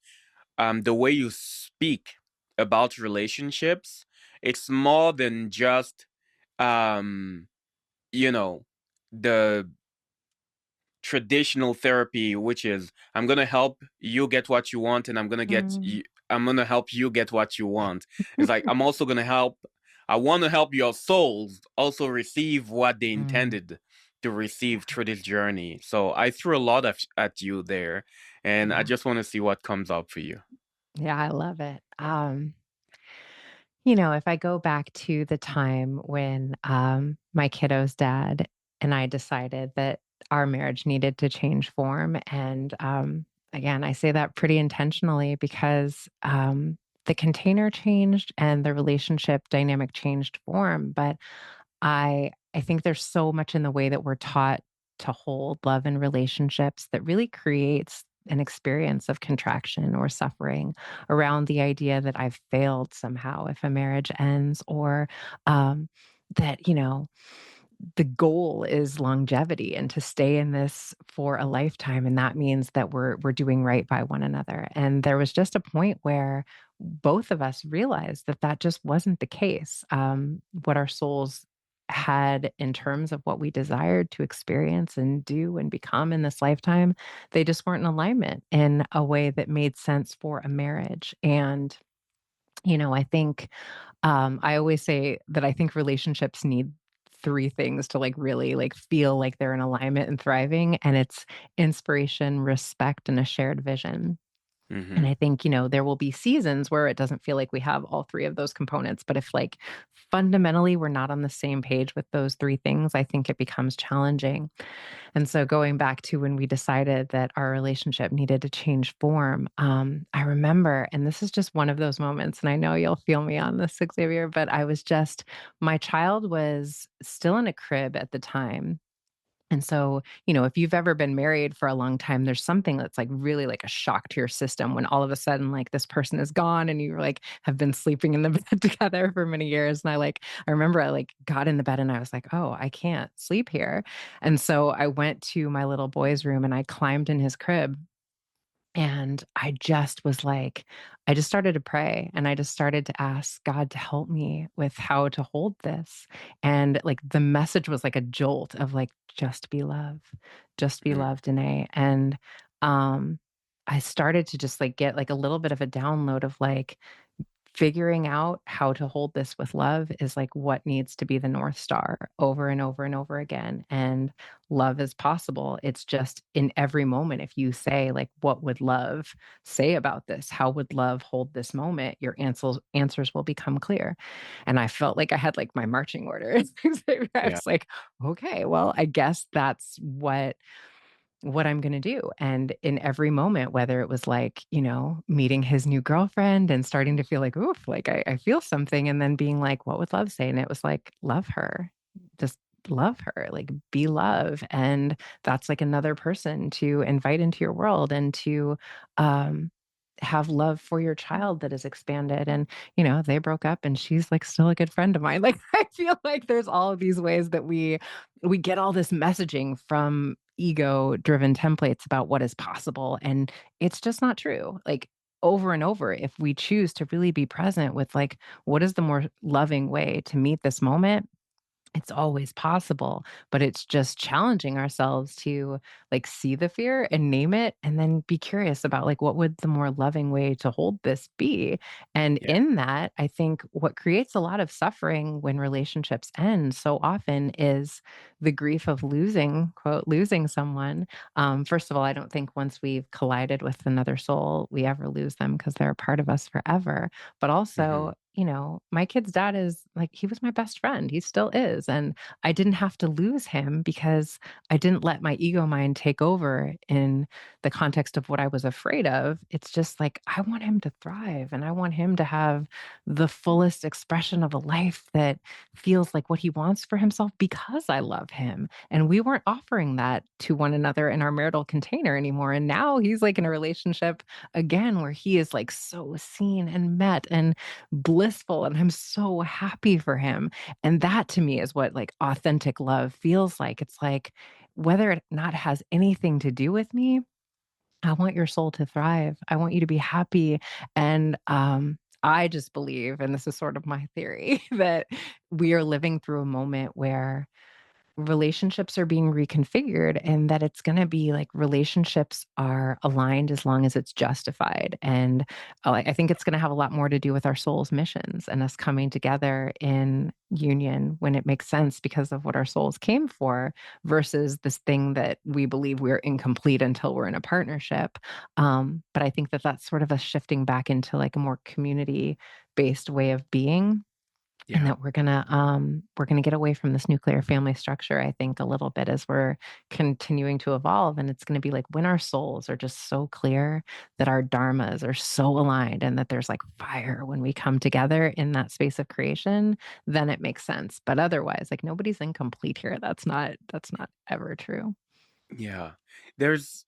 the way you speak about relationships, it's more than just um, you know, the traditional therapy, which is I'm gonna help you get what you want, and mm. I'm gonna help you get what you want. It's like I'm also gonna help. I want to help your souls also receive what they Mm, intended to receive yeah. through this journey. So I threw a lot at you there, and I Yeah. just want to see what comes up for you. Yeah, I love it. If I go back to the time when my kiddo's dad and I decided that our marriage needed to change form, and again, I say that pretty intentionally because the container changed and the relationship dynamic changed form. But I think there's so much in the way that we're taught to hold love in relationships that really creates an experience of contraction or suffering around the idea that I've failed somehow if a marriage ends, or that the goal is longevity and to stay in this for a lifetime, and that means that we're doing right by one another. And there was just a point where both of us realized that that just wasn't the case. What our souls had in terms of what we desired to experience and do and become in this lifetime, they just weren't in alignment in a way that made sense for a marriage. And I think I always say that I think relationships need three things to like really like feel like they're in alignment and thriving, and it's inspiration, respect, and a shared vision. And Mm-hmm. I think, there will be seasons where it doesn't feel like we have all three of those components. But if like fundamentally we're not on the same page with those three things, I think it becomes challenging. And so going back to when we decided that our relationship needed to change form, I remember, and this is just one of those moments, and I know you'll feel me on this, Xavier, but my child was still in a crib at the time. And so, if you've ever been married for a long time, there's something that's like really like a shock to your system when all of a sudden like this person is gone and you like have been sleeping in the bed together for many years. And I remember I like got in the bed and I was like, "Oh, I can't sleep here." And so I went to my little boy's room and I climbed in his crib and I just started to pray and I just started to ask God to help me with how to hold this. And like the message was like a jolt of like, just be Mm. love, Danae. And um, I started to just like get like a little bit of a download of like, figuring out how to hold this with love is like what needs to be the North Star over and over and over again. And love is possible. It's just in every moment. If you say, like, what would love say about this? How would love hold this moment? Your answers will become clear. And I felt like I had like my marching orders. I Yeah. was like, okay, well, I guess that's what I'm gonna do. And in every moment, whether it was like, meeting his new girlfriend and starting to feel like, oof, like I feel something, and then being like, what would love say? And it was like, love her. Just love her, like be love. And that's like another person to invite into your world and to um have love for your child that is expanded. And, they broke up and she's like still a good friend of mine. Like I feel like there's all of these ways that we get all this messaging from ego driven templates about what is possible, and it's just not true. Like over and over, if we choose to really be present with like what is the more loving way to meet this moment, it's always possible, but it's just challenging ourselves to like see the fear and name it and then be curious about like what would the more loving way to hold this be. And Yeah. in that, I think what creates a lot of suffering when relationships end so often is the grief of losing, quote, losing someone. First of all, I don't think once we've collided with another soul, we ever lose them because they're a part of us forever. But Hmm. also, my kid's dad is like, he was my best friend. He still is. And I didn't have to lose him because I didn't let my ego mind take over in the context of what I was afraid of. It's just like, I want him to thrive and I want him to have the fullest expression of a life that feels like what he wants for himself because I love him. And we weren't offering that to one another in our marital container anymore. And now he's like in a relationship again where he is like so seen and met and blissful, and I'm so happy for him. And that to me is what like authentic love feels like. It's like whether it not has anything to do with me, I want your soul to thrive. I want you to be happy. And I just believe, and this is sort of my theory, that we are living through a moment where relationships are being reconfigured, and that it's going to be like relationships are aligned as long as it's justified. And I think it's going to have a lot more to do with our soul's missions and us coming together in union when it makes sense because of what our souls came for, versus this thing that we believe we're incomplete until we're in a partnership. But I think that that's sort of a shifting back into like a more community based way of being, and Yeah. that we're gonna get away from this nuclear family structure, I think, a little bit as we're continuing to evolve. And it's gonna be like when our souls are just so clear that our dharmas are so aligned and that there's like fire when we come together in that space of creation, then it makes sense. But otherwise, like nobody's incomplete here. That's not ever true. Yeah. There's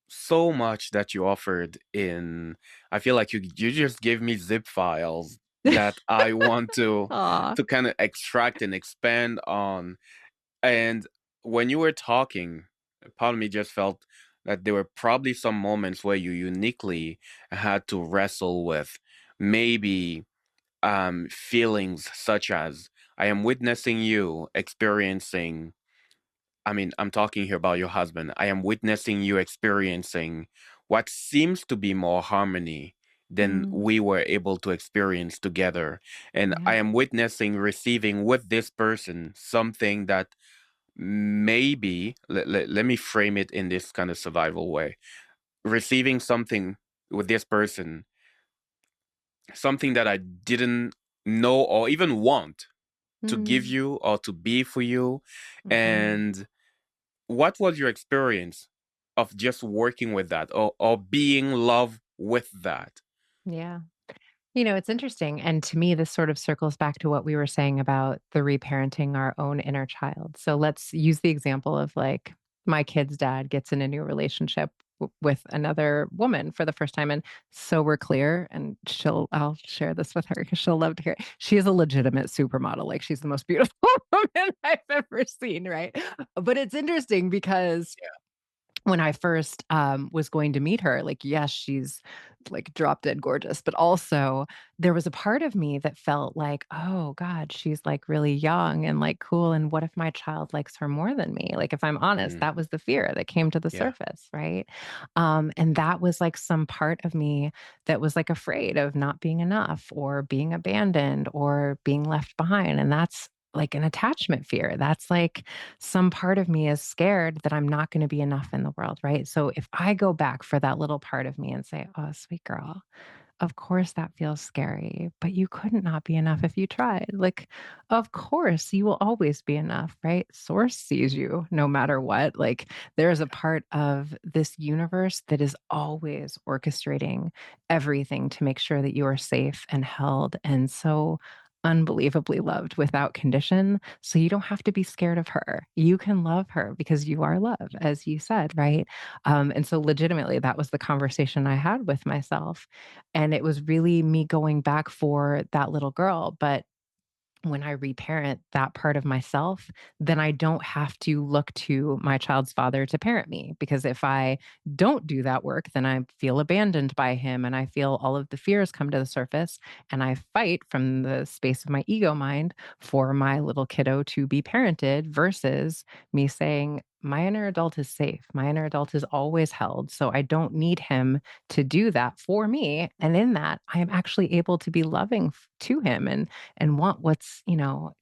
so much that you offered in. I feel like you just gave me zip files that I want Aw. to kind of extract and expand on. And when you were talking, part of me just felt that there were probably some moments where you uniquely had to wrestle with maybe feelings such as I am witnessing you experiencing. I mean, I'm talking here about your husband. I am witnessing you experiencing what seems to be more harmony than Mm, we were able to experience together. And I yeah. am witnessing, receiving with this person something that maybe, let me frame it in this kind of survival way. Receiving something with this person, something that I didn't know or even want to give Mm, you or to be for you. mhm. And what was your experience of just working with that or being love with that? Yeah. It's interesting. And to me, this sort of circles back to what we were saying about the reparenting our own inner child. So let's use the example of like my kid's dad gets in a new relationship with another woman for the first time. And so we're clear, and I'll share this with her because she'll love to hear it. She is a legitimate supermodel. Like she's the most beautiful woman I've ever seen. Right. But it's interesting because when I first, was going to meet her, like, yes, she's, like, drop dead gorgeous, but also there was a part of me that felt like, "Oh god, she's, like, really young and, like, cool, and what if my child likes her more than me?" Like, if I'm honest, Mm, that was the fear that came to the yeah. surface, right? And that was, like, some part of me that was, like, afraid of not being enough or being abandoned or being left behind, and that's, like, an attachment fear. That's, like, some part of me is scared that I'm not gonna be enough in the world, right? So if I go back for that little part of me and say, "Oh, sweet girl, of course that feels scary, but you couldn't not be enough if you tried." Like, of course, you will always be enough, right? Source sees you no matter what. Like, there's a part of this universe that is always orchestrating everything to make sure that you are safe and held and so unbelievably loved without condition. So you don't have to be scared of her. You can love her because you are love, as you said, right? And so legitimately, that was the conversation I had with myself, and it was really me going back for that little girl. But when I reparent that part of myself, then I don't have to look to my child's father to parent me. Because if I don't do that work, then I feel abandoned by him and I feel all of the fears come to the surface. And I fight from the space of my ego mind for my little kiddo to be parented versus me saying, my inner adult is safe. My inner adult is always held. So I don't need him to do that for me. And in that, I am actually able to be loving to him and want what's,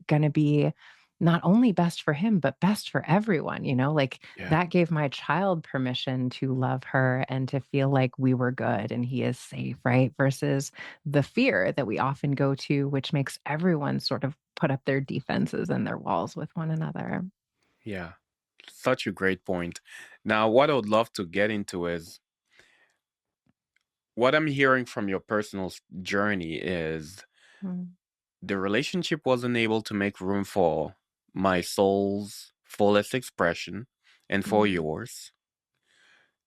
gonna be not only best for him, but best for everyone, like Yeah. that gave my child permission to love her and to feel like we were good and he is safe, right? Versus the fear that we often go to, which makes everyone sort of put up their defenses and their walls with one another. Yeah. Such a great point. Now, what I would love to get into is what I'm hearing from your personal journey is Mm, the relationship wasn't able to make room for my soul's fullest expression and for mm, yours.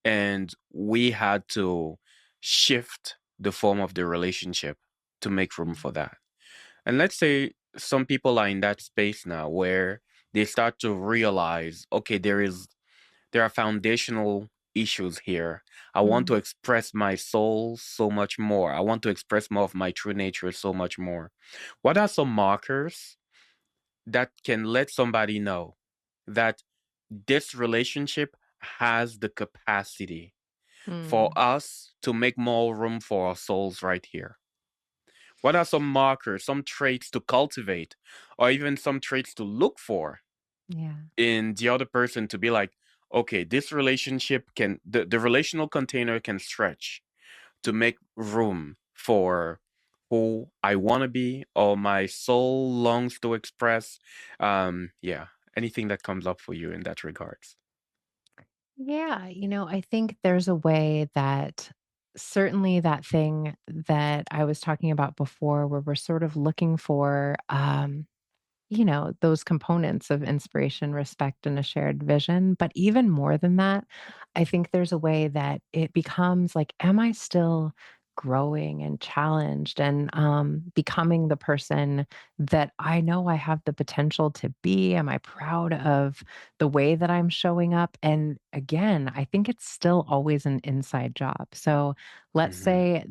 And we had to shift the form of the relationship to make room for that. And let's say some people are in that space now where they start to realize, okay, there are foundational issues here. I want to mm, express my soul so much more. I want to express more of my true nature so much more. What are some markers that can let somebody know that this relationship has the capacity for mm. us to make more room for our souls right here? What are some markers, some traits to cultivate, or even some traits to look for Yeah. in the other person to be like, okay, this relationship can, the relational container can stretch to make room for who I want to be or my soul longs to express? Yeah, anything that comes up for you in that regards. Yeah, I think there's a way that certainly that thing that I was talking about before, where we're sort of looking for, those components of inspiration, respect, and a shared vision. But even more than that, I think there's a way that it becomes like, am I still growing and challenged and becoming the person that I know I have the potential to be? Am I proud of the way that I'm showing up? And again, I think it's still always an inside job. So let's Hmm. say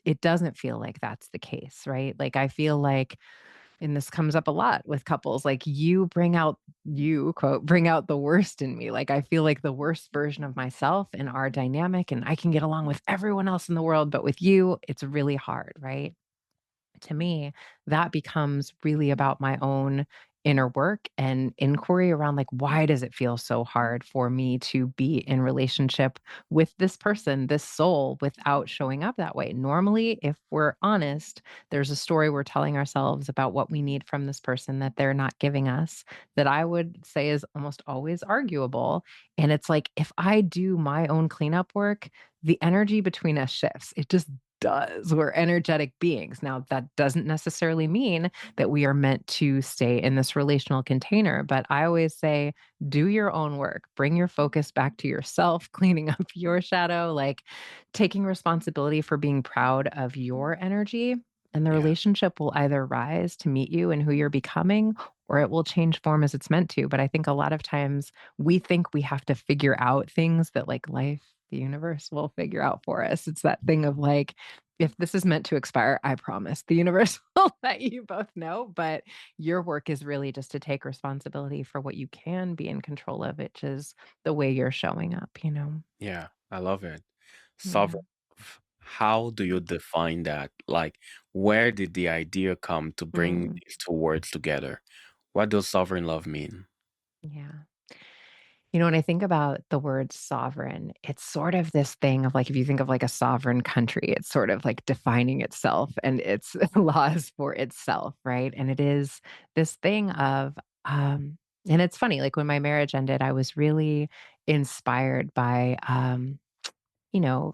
it doesn't feel like that's the case, right? Like, I feel like, and this comes up a lot with couples, like, you quote bring out the worst in me. Like, I feel like the worst version of myself in our dynamic, and I can get along with everyone else in the world, but with you it's really hard, right? To me, that becomes really about my own inner work and inquiry around, like, why does it feel so hard for me to be in relationship with this person, this soul, without showing up that way? Normally, if we're honest, there's a story we're telling ourselves about what we need from this person that they're not giving us, that I would say is almost always arguable. And it's like, if I do my own cleanup work, the energy between us shifts. It just does. We're energetic beings. Now, that doesn't necessarily mean that we are meant to stay in this relational container, but I always say, do your own work. Bring your focus back to yourself, cleaning up your shadow, like taking responsibility for being proud of your energy. And the Yeah. relationship will either rise to meet you and who you're becoming, or it will change form as it's meant to. But I think a lot of times we think we have to figure out things that like life, the universe will figure out for us. It's that thing of like, if this is meant to expire, I promise the universe will let you both know. But your work is really just to take responsibility for what you can be in control of, which is the way you're showing up, you know? Yeah. I love it. Yeah. Sovereign love. How do you define that? Like, where did the idea come to bring Mm, these two words together? What does sovereign love mean? yeah. You know, when I think about the word sovereign, it's sort of this thing of like, if you think of like a sovereign country, it's sort of like defining itself and its laws for itself, right? And it is this thing of, and it's funny, like when my marriage ended, I was really inspired by,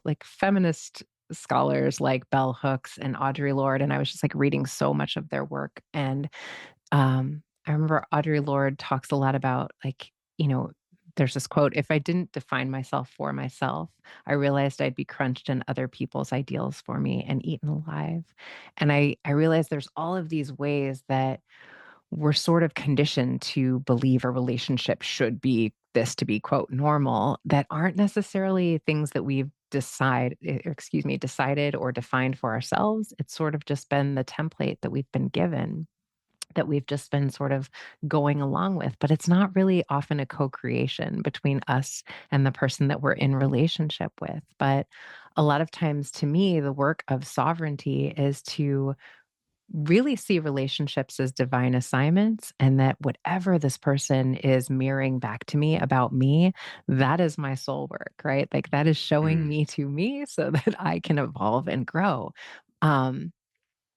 like feminist scholars like Bell Hooks and Audre Lorde. And I was just like reading so much of their work. And I remember Audre Lorde talks a lot about like, there's this quote, if I didn't define myself for myself, I realized I'd be crunched in other people's ideals for me and eaten alive. And I realized there's all of these ways that we're sort of conditioned to believe a relationship should be this to be quote normal that aren't necessarily things that we've decided or defined for ourselves. It's sort of just been the template that we've been given, that we've just been sort of going along with, but it's not really often a co-creation between us and the person that we're in relationship with. But a lot of times to me, the work of sovereignty is to really see relationships as divine assignments, and that whatever this person is mirroring back to me about me, that is my soul work, right? Like that is showing Mm, me to me so that I can evolve and grow. Um,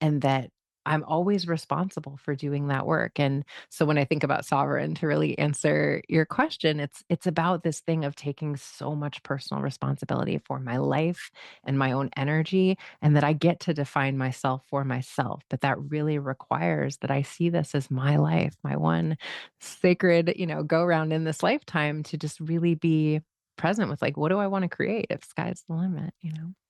and that I'm always responsible for doing that work. And so when I think about sovereign, to really answer your question, it's about this thing of taking so much personal responsibility for my life and my own energy, and that I get to define myself for myself. But that really requires that I see this as my life, my one sacred, go around in this lifetime, to just really be present with like, what do I want to create if sky's the limit?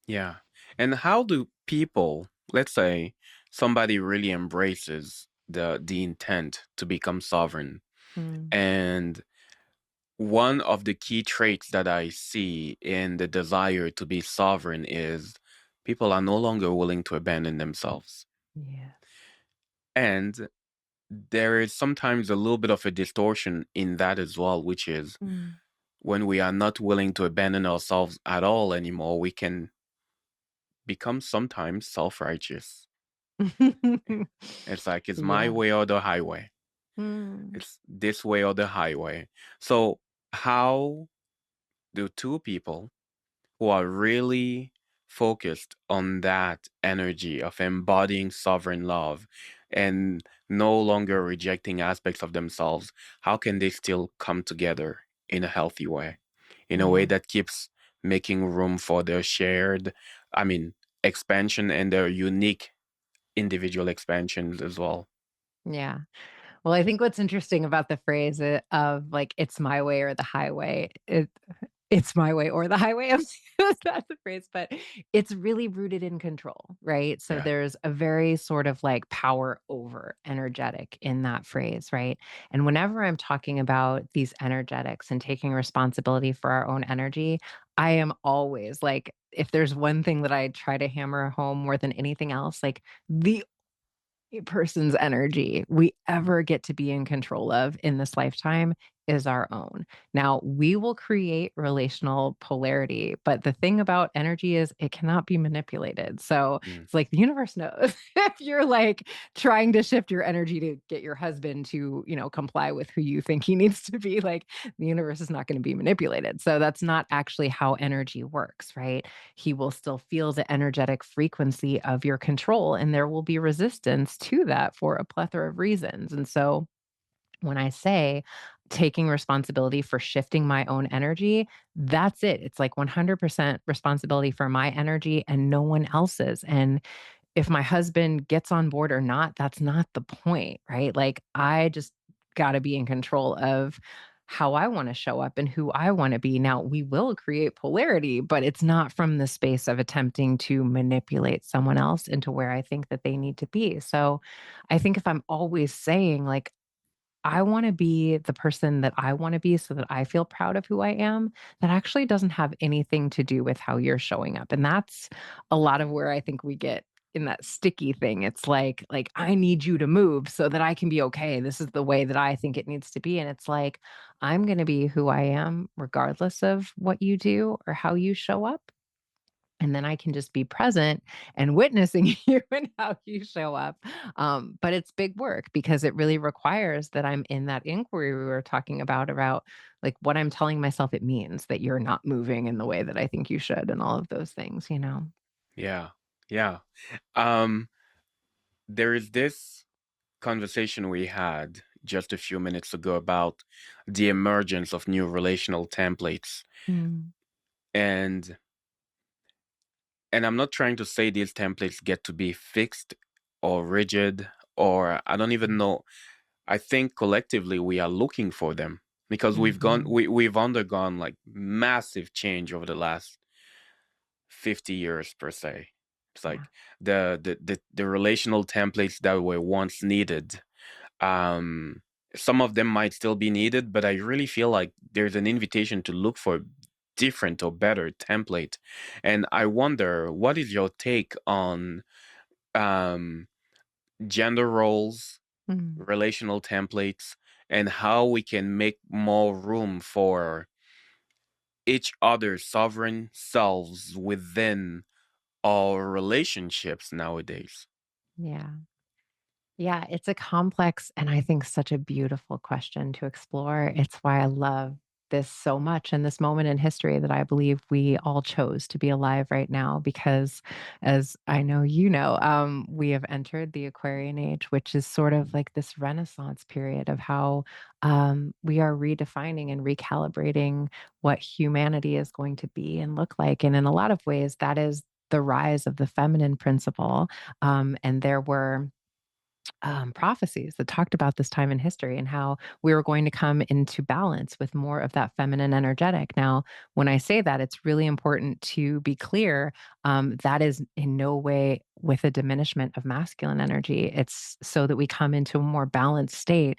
yeah. And how do people, let's say somebody really embraces the intent to become sovereign, Mm, and one of the key traits that I see in the desire to be sovereign is people are no longer willing to abandon themselves. yeah. And there is sometimes a little bit of a distortion in that as well, which is Mm. when we are not willing to abandon ourselves at all anymore, we can become sometimes self righteous. It's like, it's my Yeah. way or the highway. Mm. It's this way or the highway. So, how do two people who are really focused on that energy of embodying sovereign love and no longer rejecting aspects of themselves, how can they still come together in a healthy way, in a way Yeah. that keeps making room for their shared, I mean, expansion and their unique individual expansions as well? Yeah. Well, I think what's interesting about the phrase of like, it's my way or the highway, it's my way or the highway. That's the phrase, but it's really rooted in control, right? So Yeah. there's a very sort of like power over energetic in that phrase, right? And whenever I'm talking about these energetics and taking responsibility for our own energy, I am always like, if there's one thing that I try to hammer home more than anything else, like the person's energy we ever get to be in control of in this lifetime is our own. Now, we will create relational polarity, but the thing about energy is it cannot be manipulated. So Mm. it's like the universe knows if you're like trying to shift your energy to get your husband to, comply with who you think he needs to be, like the universe is not going to be manipulated. So that's not actually how energy works, right? He will still feel the energetic frequency of your control, and there will be resistance to that for a plethora of reasons. And so when I say taking responsibility for shifting my own energy, that's it. It's like 100% responsibility for my energy and no one else's. And if my husband gets on board or not, that's not the point, right? Like, I just got to be in control of how I want to show up and who I want to be. Now, we will create polarity, but it's not from the space of attempting to manipulate someone else into where I think that they need to be. So, I think if I'm always saying, like, I wanna be the person that I wanna be so that I feel proud of who I am. That actually doesn't have anything to do with how you're showing up, and that's a lot of where I think we get in that sticky thing. It's like, "I need you to move so that I can be okay. This is the way that I think it needs to be," and it's like, "I'm gonna be who I am regardless of what you do or how you show up." And then I can just be present and witnessing you and how you show up. But it's big work because it really requires that I'm in that inquiry we were talking about like what I'm telling myself it means that you're not moving in the way that I think you should, and all of those things, you know? Yeah. Yeah. Um, there is this conversation we had just a few minutes ago about the emergence of new relational templates. Mm, And I'm not trying to say these templates get to be fixed or rigid, or I don't even know. I think collectively we are looking for them because mhm. we've undergone like massive change over the last 50 years per se. It's Yeah. like the relational templates that were once needed. Um, some of them might still be needed, but I really feel like there's an invitation to look for different or better template. And I wonder, what is your take on um, gender roles, Mm, relational templates, and how we can make more room for each other's sovereign selves within our relationships nowadays? yeah. Yeah, it's a complex and I think such a beautiful question to explore. It's why I love this so much and this moment in history that I believe we all chose to be alive right now because, as I know you know, we have entered the Aquarian age, which is sort of like this renaissance period of how we are redefining and recalibrating what humanity is going to be and look like. And in a lot of ways, that is the rise of the feminine principle. And there were prophecies that talked about this time in history and how we were going to come into balance with more of that feminine energetic. Now, when I say that, it's really important to be clear that is in no way with a diminishment of masculine energy. It's so that we come into a more balanced state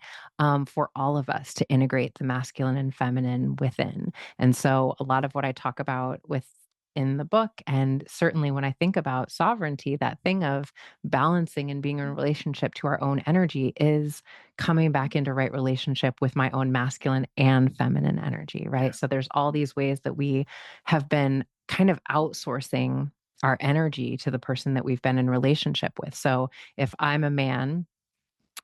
for all of us to integrate the masculine and feminine within. And so, a lot of what I talk about with in the book, and certainly when I think about sovereignty, that thing of balancing and being in a relationship to our own energy is coming back into right relationship with my own masculine and feminine energy, right? Yeah. So there's all these ways that we have been kind of outsourcing our energy to the person that we've been in relationship with. So if I'm a man,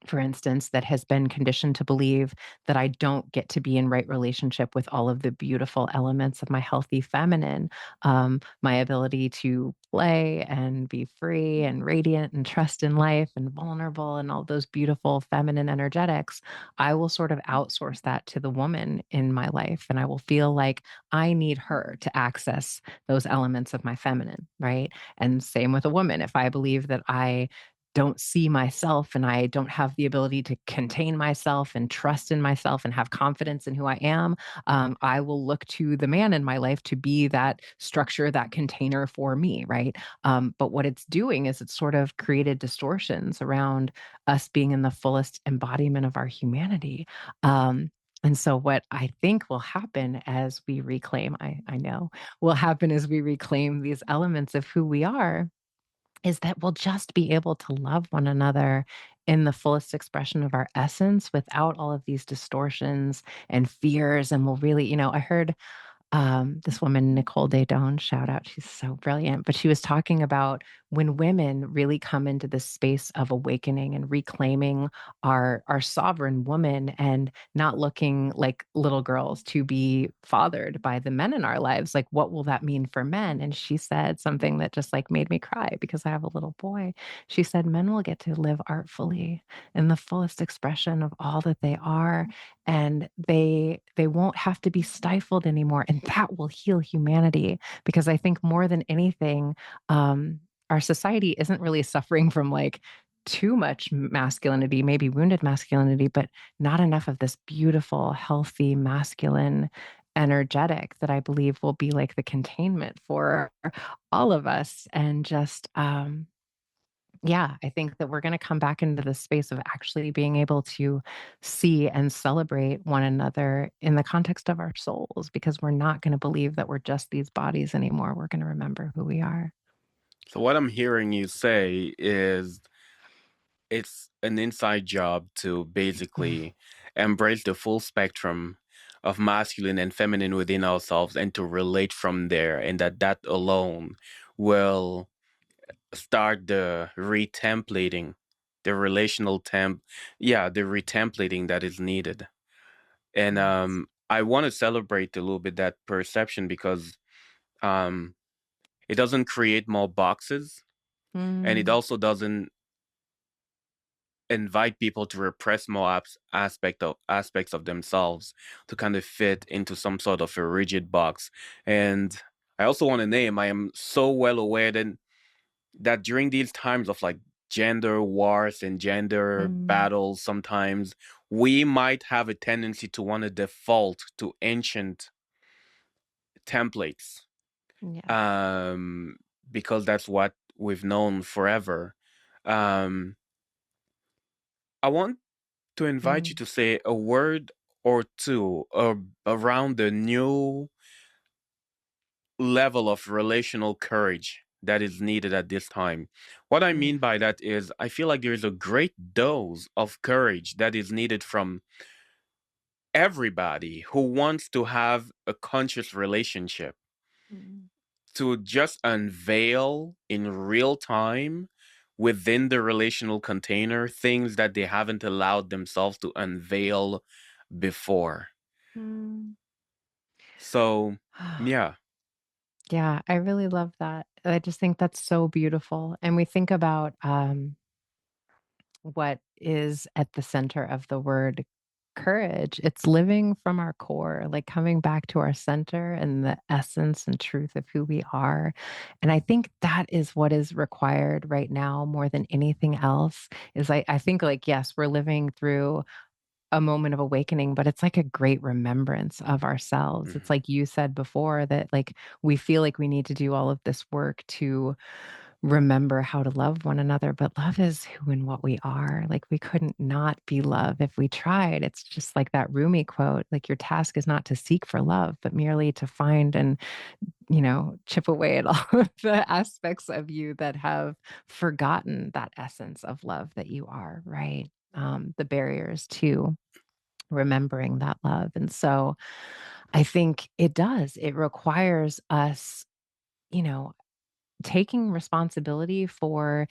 for instance, that has been conditioned to believe that I don't get to be in right relationship with all of the beautiful elements of my healthy feminine, my ability to play and be free and radiant and trust in life and vulnerable and all those beautiful feminine energetics. I will sort of outsource that to the woman in my life. And I will feel like I need her to access those elements of my feminine, right? And same with a woman. If I believe that I don't see myself and I don't have the ability to contain myself and trust in myself and have confidence in who I am, I will look to the man in my life to be that structure, that container for me, right? But what it's doing is it's sort of created distortions around us being in the fullest embodiment of our humanity. And so, what I think will happen as we reclaim, I know, will happen as we reclaim these elements of who we are is that we'll just be able to love one another in the fullest expression of our essence without all of these distortions and fears. And we'll really, I heard this woman, Nicole Daedone, shout out, she's so brilliant, but she was talking about when women really come into this space of awakening and reclaiming our sovereign woman and not looking like little girls to be fathered by the men in our lives, like what will that mean for men? And she said something that just like made me cry because I have a little boy. She said, men will get to live artfully in the fullest expression of all that they are, and they won't have to be stifled anymore, and that will heal humanity. Because I think more than anything, our society isn't really suffering from like too much masculinity, maybe wounded masculinity, but not enough of this beautiful, healthy, masculine energetic that I believe will be like the containment for all of us. And just yeah, I think that we're going to come back into the space of actually being able to see and celebrate one another in the context of our souls, because we're not going to believe that we're just these bodies anymore. We're going to remember who we are. So what I'm hearing you say is it's an inside job to basically embrace the full spectrum of masculine and feminine within ourselves and to relate from there, and that alone will start the retemplating, the relational the retemplating that is needed. And Yes. I want to celebrate a little bit that perception because um it doesn't create more boxes, and it Mm, also doesn't invite people to repress more aspects of themselves to kind of fit into some sort of a rigid box. And I also want to name, I am so well aware that during these times of like gender wars and gender mm, battles, sometimes we might have a tendency to want to default to ancient templates, yes. um, because that's what we've known forever. Um, I want to invite you Mm, to say a word or two around the new level of relational courage that is needed at this time. What I mm, mean by that is, I feel like there is a great dose of courage that is needed from everybody who wants to have a conscious relationship mm, to just unveil in real time within the relational container things that they haven't allowed themselves to unveil before. mm. So, yeah. Yeah, I really love that. I just think that's so beautiful. And we think about what is at the center of the word courage. It's living from our core, like coming back to our center and the essence and truth of who we are. And I think that is what is required right now more than anything else. Is I think like, yes, we're living through a moment of awakening, but it's like a great remembrance of ourselves. It's Mhm. like you said before that like we feel like we need to do all of this work to remember how to love one another, but love is who and what we are. Like we couldn't not be love if we tried. It's just like that Rumi quote, like your task is not to seek for love, but merely to find and, chip away at all of the aspects of you that have forgotten that essence of love that you are, right? The barriers to remembering that love. And so I think it does. It requires us, you know, taking responsibility for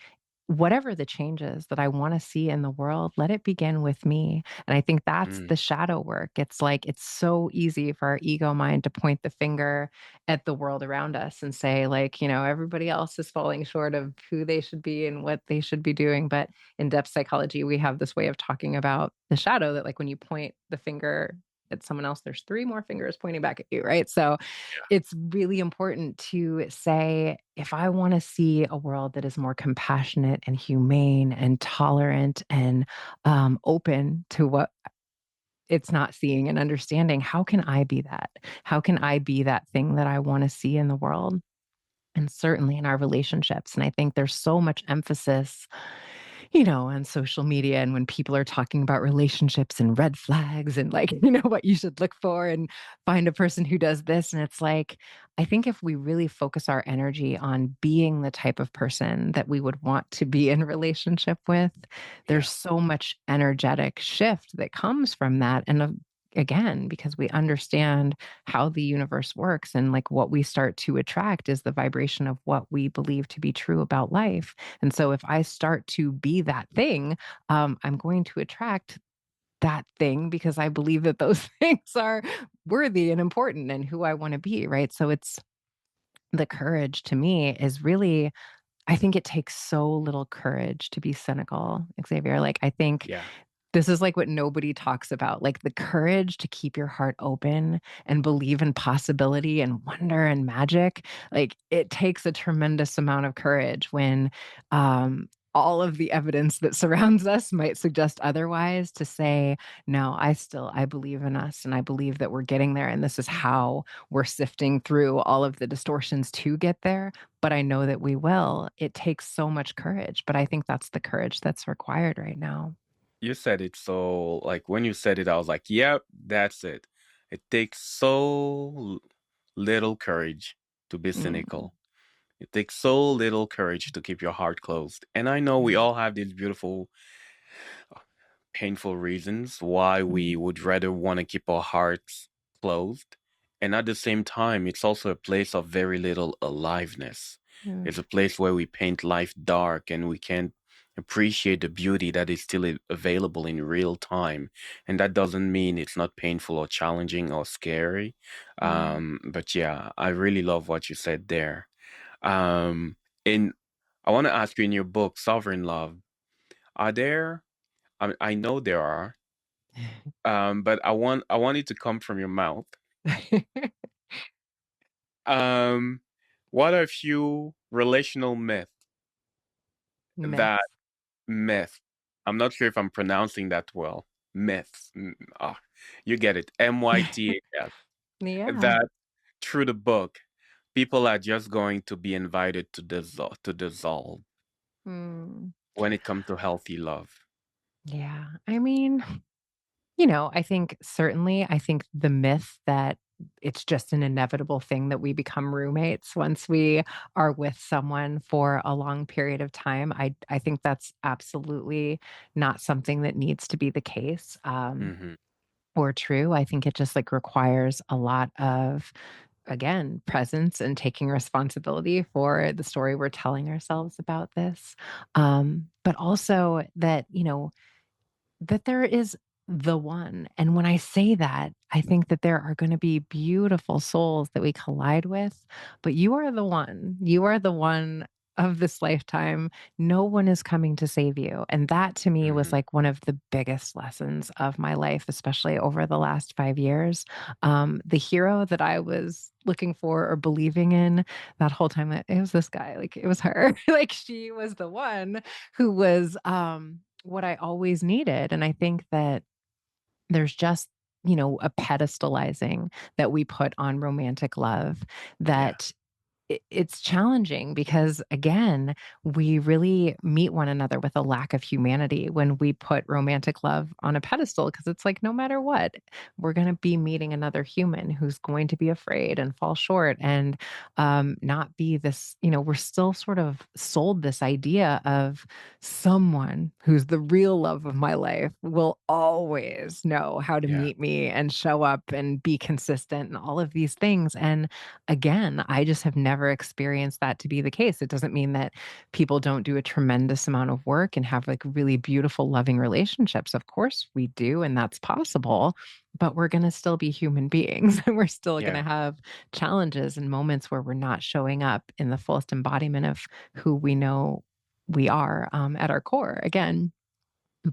whatever the changes that I want to see in the world, let it begin with me. And I think that's Mm, the shadow work. It's like it's so easy for our ego mind to point the finger at the world around us and say, like, everybody else is falling short of who they should be and what they should be doing. But in depth psychology, we have this way of talking about the shadow that, like, when you point the finger at someone else, there's three more fingers pointing back at you, right? So it's really important to say, if I want to see a world that is more compassionate and humane and tolerant and open to what it's not seeing and understanding, how can I be that? How can I be that thing that I want to see in the world? And certainly in our relationships. And I think there's so much emphasis on social media, and when people are talking about relationships and red flags and like, what you should look for and find a person who does this. And it's like, I think if we really focus our energy on being the type of person that we would want to be in relationship with, yeah. there's so much energetic shift that comes from that. And again, because we understand how the universe works, and like what we start to attract is the vibration of what we believe to be true about life. And so if I start to be that thing, I'm going to attract that thing because I believe that those things are worthy and important and who I want to be, right? So it's the courage to me is really, I think it takes so little courage to be cynical, Xavier. Like, I think Yeah. this is like what nobody talks about, like the courage to keep your heart open and believe in possibility and wonder and magic. Like it takes a tremendous amount of courage when all of the evidence that surrounds us might suggest otherwise, to say, no, I believe in us and I believe that we're getting there. And this is how we're sifting through all of the distortions to get there. But I know that we will. It takes so much courage, but I think that's the courage that's required right now. You said it so, like, when you said it, I was like, yep, that's it. It takes so little courage to be Mm, cynical. It takes so little courage to keep your heart closed. And I know we yeah. all have these beautiful, painful reasons why we Mm, would rather want to keep our hearts closed. And at the same time, it's also a place of very little aliveness. mm, It's a place where we paint life dark and we can't appreciate the beauty that is still available in real time. And that doesn't mean it's not painful or challenging or scary. mm. But yeah, I really love what you said there. Um, in I want to ask you, in your book, Sovereign Love, are there, I know there are, but I want it to come from your mouth. Um, what are a few relational that Myths. myth? I'm not sure if I'm pronouncing that well. Myths. You get it. MYTHS. Yeah. That through the book, people are just going to be invited to dissolve Mm. when it comes to healthy love. Yeah. I mean, I think certainly, I think the myth that it's just an inevitable thing that we become roommates once we are with someone for a long period of time. I think that's absolutely not something that needs to be the case. Hmm. Or true. I think it just like requires a lot of, again, presence and taking responsibility for the story we're telling ourselves about this. But also that, that there is the one. And when I say that, I think that there are going to be beautiful souls that we collide with, but you are the one. You are the one of this lifetime. No one is coming to save you. And that to me was Hmm. like one of the biggest lessons of my life, especially over the last 5 years. The hero that I was looking for or believing in that whole time, it was this guy, like it was her. Like she was the one who was what I always needed. And I think that there's just, a pedestalizing that we put on romantic love Yeah. that it's challenging because, again, we really meet one another with a lack of humanity when we put romantic love on a pedestal, because it's like, no matter what, we're going to be meeting another human who's going to be afraid and fall short and not be this, we're still sort of sold this idea of someone who's the real love of my life will always know how to Yeah. meet me and show up and be consistent and all of these things. And again, I just have never experienced that to be the case. It doesn't mean that people don't do a tremendous amount of work and have like really beautiful, loving relationships. Of course we do, and that's possible, but we're going to still be human beings and we're still going to Yeah. have challenges and moments where we're not showing up in the fullest embodiment of who we know we are, at our core. Again,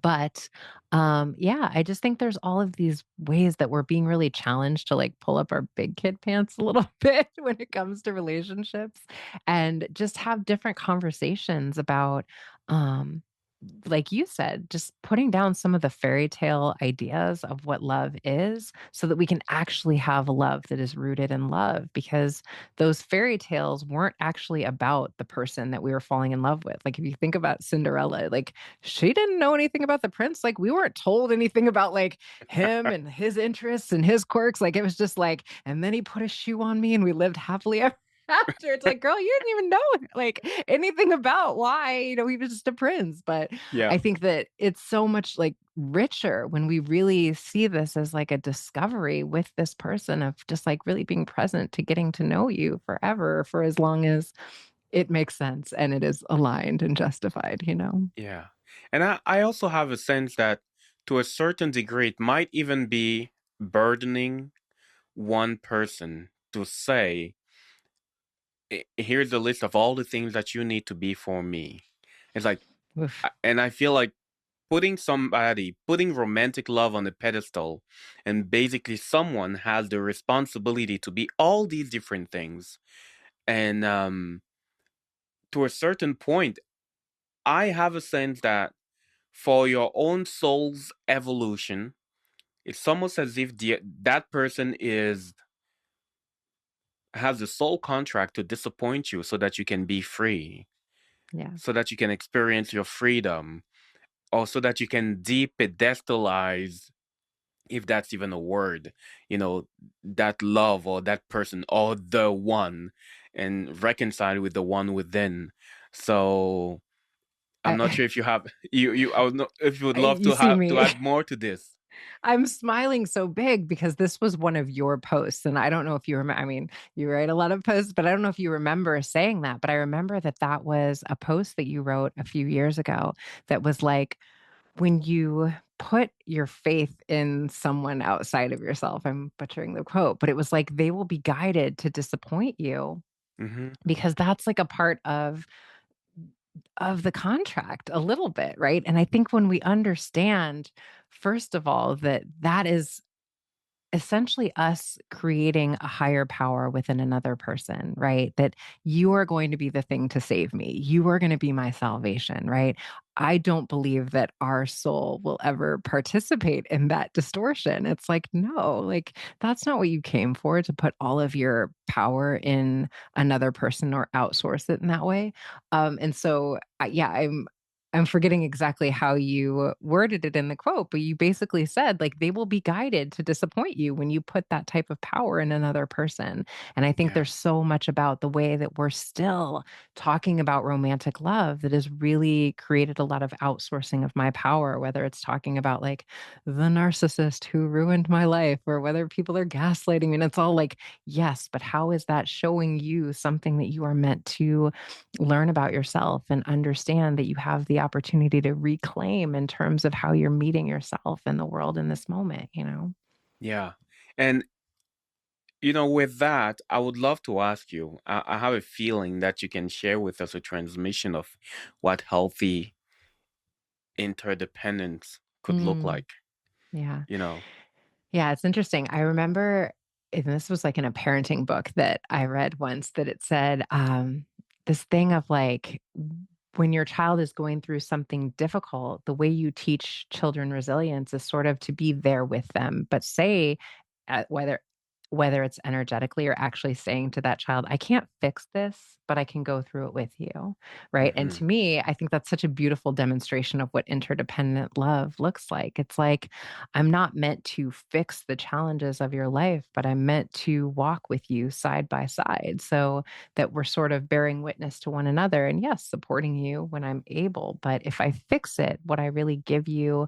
but, yeah, I just think there's all of these ways that we're being really challenged to, like, pull up our big kid pants a little bit when it comes to relationships and just have different conversations about, um, like you said, just putting down some of the fairy tale ideas of what love is so that we can actually have a love that is rooted in love, because those fairy tales weren't actually about the person that we were falling in love with. Like if you think about Cinderella, like she didn't know anything about the prince. Like we weren't told anything about like him and his interests and his quirks. Like it was just like, and then he put a shoe on me and we lived happily ever. after. It's like, girl, you didn't even know like anything about why, he was just a prince. But Yeah. I think that it's so much like richer when we really see this as like a discovery with this person of just like really being present to getting to know you forever for as long as it makes sense and it is aligned and justified. Yeah. And I also have a sense that to a certain degree, it might even be burdening one person to say, Here's a list of all the things that you need to be for me." It's like, Oof. and I feel like putting romantic love on a pedestal, and basically someone has the responsibility to be all these different things. And to a certain point, I have a sense that for your own soul's evolution, it's almost as if that person is has the soul contract to disappoint you so that you can be free, Yeah. so that you can experience your freedom, or so that you can de-pedestalize, if that's even a word, you know, that love or that person or the one, and reconcile with the one within. So I'm not I, sure if you have I would know if you would love you see to me. add more to this. I'm smiling so big because this was one of your posts. And I don't know if you remember, I mean, you write a lot of posts, but I don't know if you remember saying that. But I remember that that was a post that you wrote a few years ago that was like, when you put your faith in someone outside of yourself, I'm butchering the quote, but it was like they will be guided to disappoint you Hmm. because that's like a part of the contract a little bit, right? And I think when we understand, first of all, that that is essentially us creating a higher power within another person, right? That you are going to be the thing to save me. You are going to be my salvation, right? I don't believe that our soul will ever participate in that distortion. It's like, no, like that's not what you came for, to put all of your power in another person or outsource it in that way. And so, yeah, I'm forgetting exactly how you worded it in the quote, but you basically said, like, they will be guided to disappoint you when you put that type of power in another person. And I think Yeah. there's so much about the way that we're still talking about romantic love that has really created a lot of outsourcing of my power, whether it's talking about like the narcissist who ruined my life or whether people are gaslighting me. And it's all like, yes, but how is that showing you something that you are meant to learn about yourself and understand that you have the opportunity to reclaim in terms of how you're meeting yourself in the world in this moment? Yeah. And with that, I would love to ask you. I have a feeling that you can share with us a transmission of what healthy interdependence could look Mm, like. yeah. You know. Yeah, it's interesting. I remember, and this was like in a parenting book that I read once, that it said this thing of like, when your child is going through something difficult, the way you teach children resilience is sort of to be there with them, but say, whether it's energetically or actually saying to that child, I can't fix this, but I can go through it with you. Right. And Hmm. to me, I think that's such a beautiful demonstration of what interdependent love looks like. It's like, I'm not meant to fix the challenges of your life, but I'm meant to walk with you side by side so that we're sort of bearing witness to one another. And yes, supporting you when I'm able. But if I fix it, what I really give you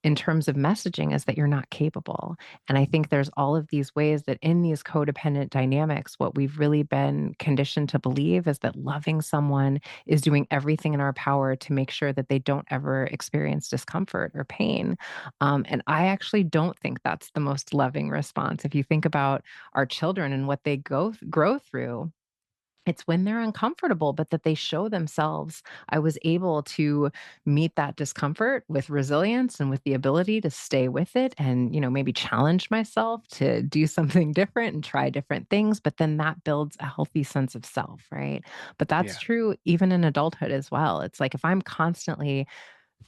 in terms of messaging is that you're not capable. And I think there's all of these ways that in these codependent dynamics, what we've really been conditioned to believe is that loving someone is doing everything in our power to make sure that they don't ever experience discomfort or pain. And I actually don't think that's the most loving response. If you think about our children and what they grow through, it's when they're uncomfortable, but that they show themselves. I was able to meet that discomfort with resilience and with the ability to stay with it and, maybe challenge myself to do something different and try different things. But then that builds a healthy sense of self, right? But that's Yeah. true even in adulthood as well. It's like if I'm constantly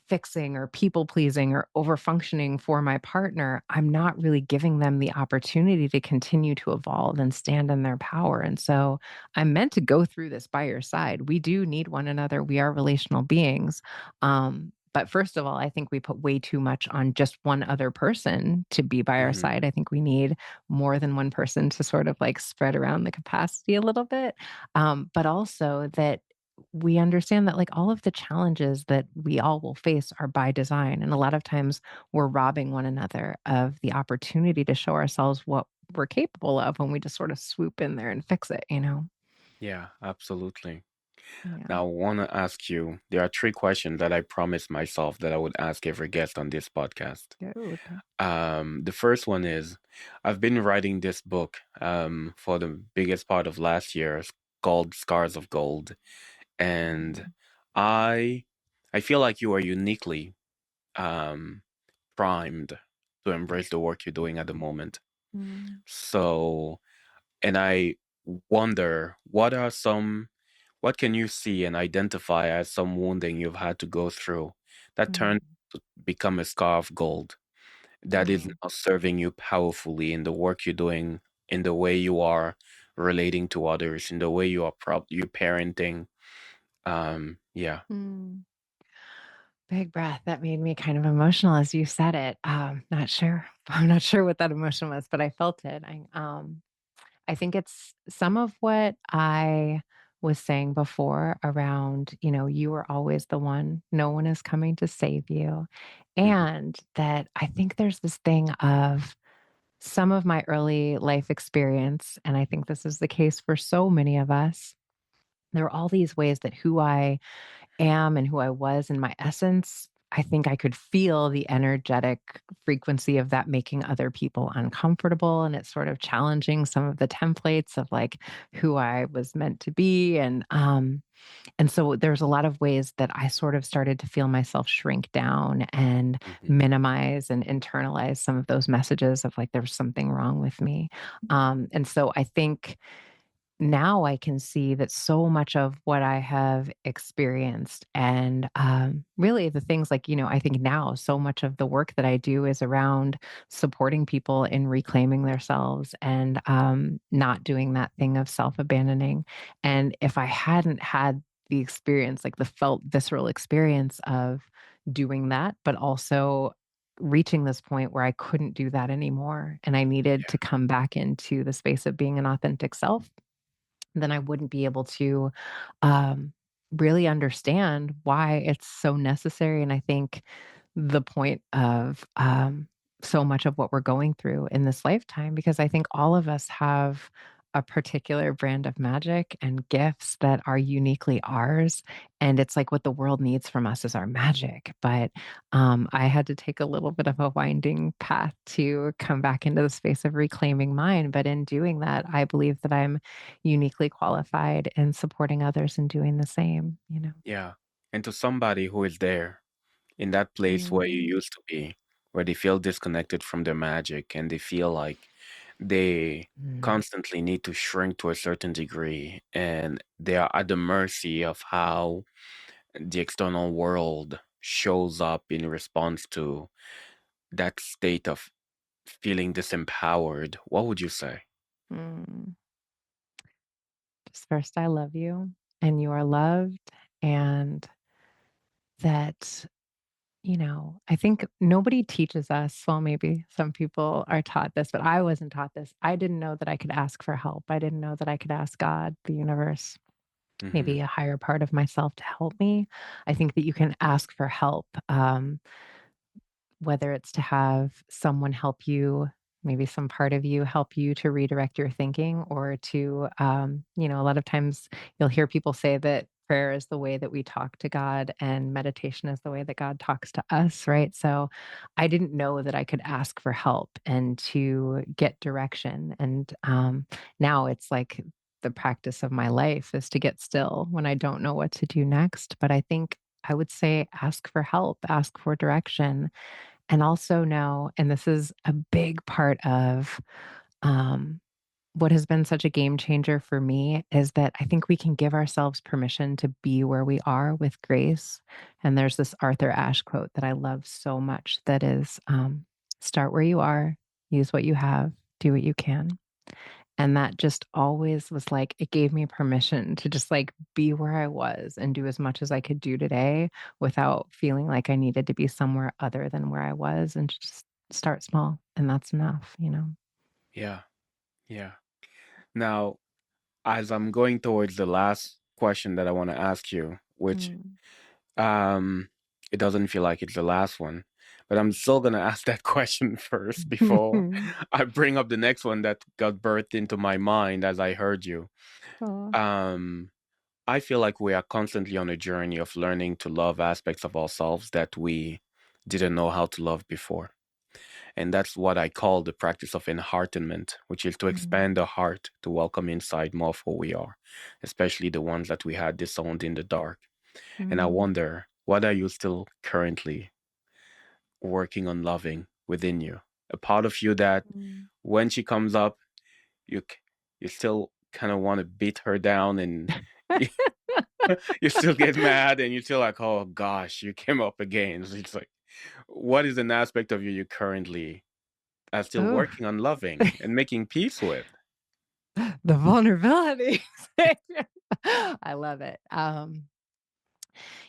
fixing or people pleasing or over functioning for my partner, I'm not really giving them the opportunity to continue to evolve and stand in their power. And so I'm meant to go through this by your side. We do need one another. We are relational beings. But first of all, I think we put way too much on just one other person to be by our Hmm. side. I think we need more than one person to sort of like spread around the capacity a little bit. But also that we understand that like all of the challenges that we all will face are by design. And a lot of times we're robbing one another of the opportunity to show ourselves what we're capable of when we just sort of swoop in there and fix it, you know? Yeah, absolutely. Yeah. Now, I want to ask you, there are three questions that I promised myself that I would ask every guest on this podcast. Good. The first one is, I've been writing this book for the biggest part of last year. It's called Scars of Gold. And I I feel like you are uniquely um, primed to embrace the work you're doing at the moment. Mm, So, and I wonder, what can you see and identify as some wounding you've had to go through that turned mm, to become a scar of gold that is mm, now serving you powerfully in the work you're doing, in the way you are relating to others, in the way you parenting. Yeah. mm. Big breath. That made me kind of emotional as you said it. Not sure. I'm not sure what that emotion was, but I felt it. I think it's some of what I was saying before around, you are always the one. No one is coming to save you. Hmm. And that I think there's this thing of some of my early life experience, and I think this is the case for so many of us. There are all these ways that who I am and who I was in my essence, I think I could feel the energetic frequency of that making other people uncomfortable. And it's sort of challenging some of the templates of like who I was meant to be. And so there's a lot of ways that I sort of started to feel myself shrink down and Hmm. minimize and internalize some of those messages of like there's something wrong with me. And so I think now I can see that so much of what I have experienced and really the things like, I think now so much of the work that I do is around supporting people in reclaiming themselves and not doing that thing of self abandoning. And if I hadn't had the experience, like the felt visceral experience of doing that, but also reaching this point where I couldn't do that anymore. And I needed to come back into the space of being an authentic self, then I wouldn't be able to um, really understand why it's so necessary. And I think the point of so much of what we're going through in this lifetime, because I think all of us have a particular brand of magic and gifts that are uniquely ours. And it's like what the world needs from us is our magic. But I had to take a little bit of a winding path to come back into the space of reclaiming mine. But in doing that, I believe that I'm uniquely qualified in supporting others and doing the same. Yeah. And to somebody who is there in that place where you Mm, used to be, where they feel disconnected from their magic and they feel like they mm, constantly need to shrink to a certain degree and they are at the mercy of how the external world shows up in response to that state of feeling disempowered, what would you say? mm. Just first, I love you and you are loved. And that, I think nobody teaches us. Well, maybe some people are taught this, but I wasn't taught this. I didn't know that I could ask for help. I didn't know that I could ask God, the universe, Hmm. maybe a higher part of myself to help me. I think that you can ask for help. Whether it's to have someone help you, maybe some part of you help you to redirect your thinking, or to, a lot of times you'll hear people say that prayer is the way that we talk to God and meditation is the way that God talks to us, right? So I didn't know that I could ask for help and to get direction. And now it's like the practice of my life is to get still when I don't know what to do next. But I think I would say ask for help, ask for direction, and also know, and this is a big part of um, what has been such a game changer for me, is that I think we can give ourselves permission to be where we are with grace. And there's this Arthur Ashe quote that I love so much that is start where you are, use what you have, do what you can. And that just always was like, it gave me permission to just like be where I was and do as much as I could do today without feeling like I needed to be somewhere other than where I was and just start small. And that's enough, you know? Yeah. Yeah. Now, as I'm going towards the last question that I want to ask you, which Mm. um it doesn't feel like it's the last one, but I'm still gonna ask that question first before I bring up the next one that got birthed into my mind as I heard you. Aw. Um, I feel like we are constantly on a journey of learning to love aspects of ourselves that we didn't know how to love before. And that's what I call the practice of enheartenment, which is to Mm. expand the heart to welcome inside more of who we are, especially the ones that we had disowned in the dark. And I Mm. wonder, what are you still currently working on loving within you? A part of you that Mm. when she comes up, you you still kind of want to beat her down and you, you still get mad and you feel like, oh gosh, you came up again. So it's like, what is an aspect of you you currently are still Oh, working on loving and making peace with? the vulnerability. I love it.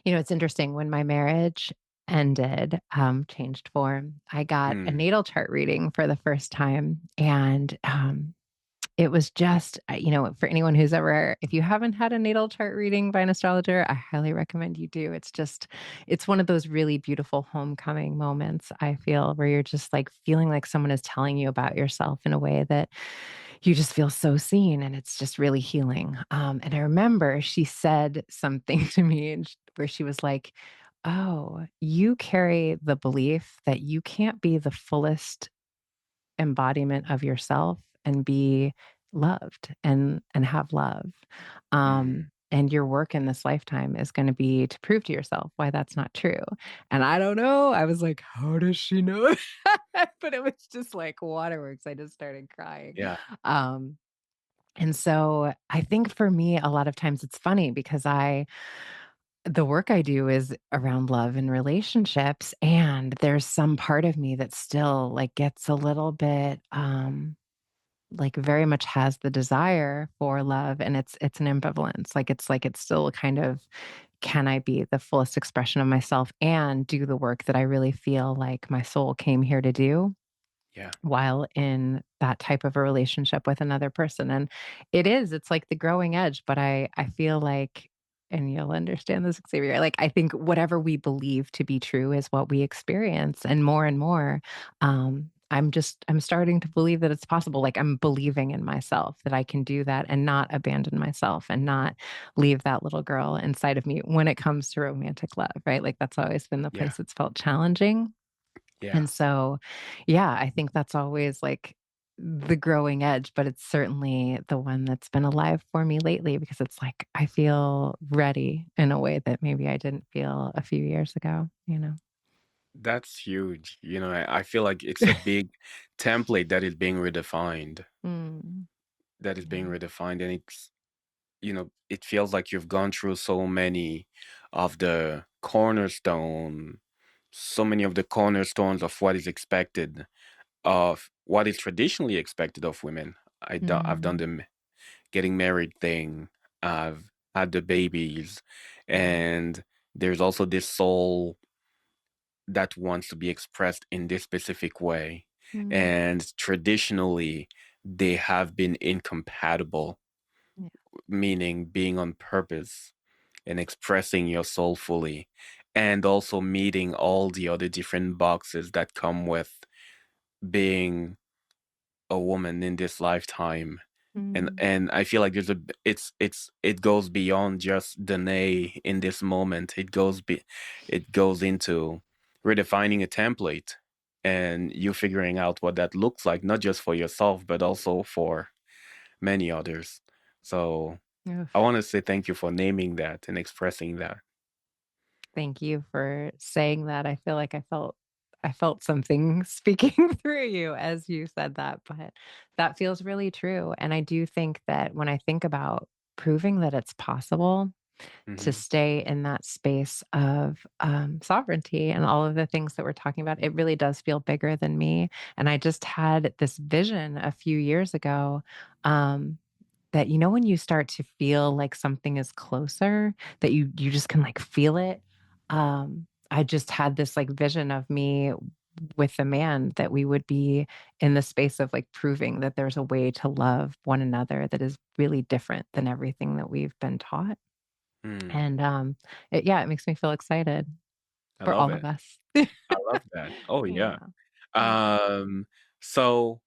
It's interesting when my marriage ended, changed form, I got a Mm, natal chart reading for the first time. And it was just, for anyone who's ever, if you haven't had a natal chart reading by an astrologer, I highly recommend you do. It's one of those really beautiful homecoming moments, I feel, where you're just like feeling like someone is telling you about yourself in a way that you just feel so seen and it's just really healing. And I remember she said something to me where she was like, "Oh, you carry the belief that you can't be the fullest embodiment of yourself and be loved and have love. mm, And your work in this lifetime is going to be to prove to yourself why that's not true." And I don't know. I was like, how does she know? But it was just like waterworks. I just started crying. yeah, Um, and so I think for me, a lot of times it's funny because the work I do is around love and relationships. And there's some part of me that still like gets a little bit, like very much has the desire for love, and it's an ambivalence. Like it's still kind of, can I be the fullest expression of myself and do the work that I really feel like my soul came here to do yeah, while in that type of a relationship with another person? And it's like the growing edge, but I feel like, and you'll understand this, Xavier, like I think whatever we believe to be true is what we experience. And more, I'm starting to believe that it's possible. Like I'm believing in myself that I can do that and not abandon myself and not leave that little girl inside of me when it comes to romantic love, right? Like that's always been the yeah, place that's felt challenging. yeah. And so, yeah, I think that's always like the growing edge, but it's certainly the one that's been alive for me lately because it's like I feel ready in a way that maybe I didn't feel a few years ago, you know? That's huge. I feel like it's a big template that is being redefined, Mm, yeah. and it feels like you've gone through so many of the cornerstones of what is expected, of what is traditionally expected of women. I've done the Mm, getting married thing. I've had the babies, yeah. and there's also this soul that wants to be expressed in this specific way. Mm, And traditionally, they have been incompatible, yeah. meaning being on purpose and expressing your soul fully, and also meeting all the other different boxes that come with being a woman in this lifetime. and Mm, and I feel like it goes beyond just Danae in this moment. It goes into redefining a template and you figuring out what that looks like, not just for yourself, but also for many others. So I oof. want to say thank you for naming that and expressing that. Thank you for saying that. I feel like I felt something speaking through you as you said that, but that feels really true. And I do think that when I think about proving that it's possible, to Hmm. stay in that space of sovereignty and all of the things that we're talking about. It really does feel bigger than me. And I just had this vision a few years ago. That when you start to feel like something is closer, that you just can like feel it. I just had this like vision of me with a man that we would be in the space of like proving that there's a way to love one another that is really different than everything that we've been taught. Mm, And it makes me feel excited I for love all of it. us. I love that. Oh, yeah. Yeah. Yeah. Um, so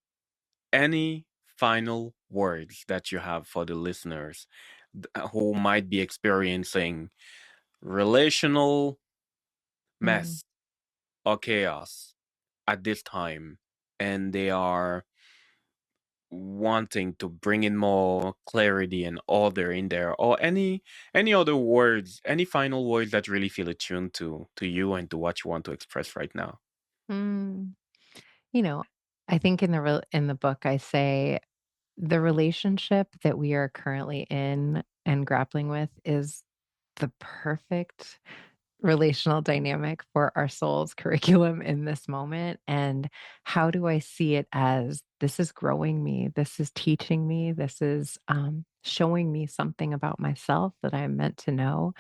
any final words that you have for the listeners who might be experiencing relational Mm. mess or chaos at this time, and they are wanting to bring in more clarity and order in there, or any other words, any final words that really feel attuned to you and to what you want to express right now? Mm. You know, I think in the book I say the relationship that we are currently in and grappling with is the perfect relational dynamic for our soul's curriculum in this moment. And how do I see it as this is growing me, this is teaching me, this is showing me something about myself that I'm meant to know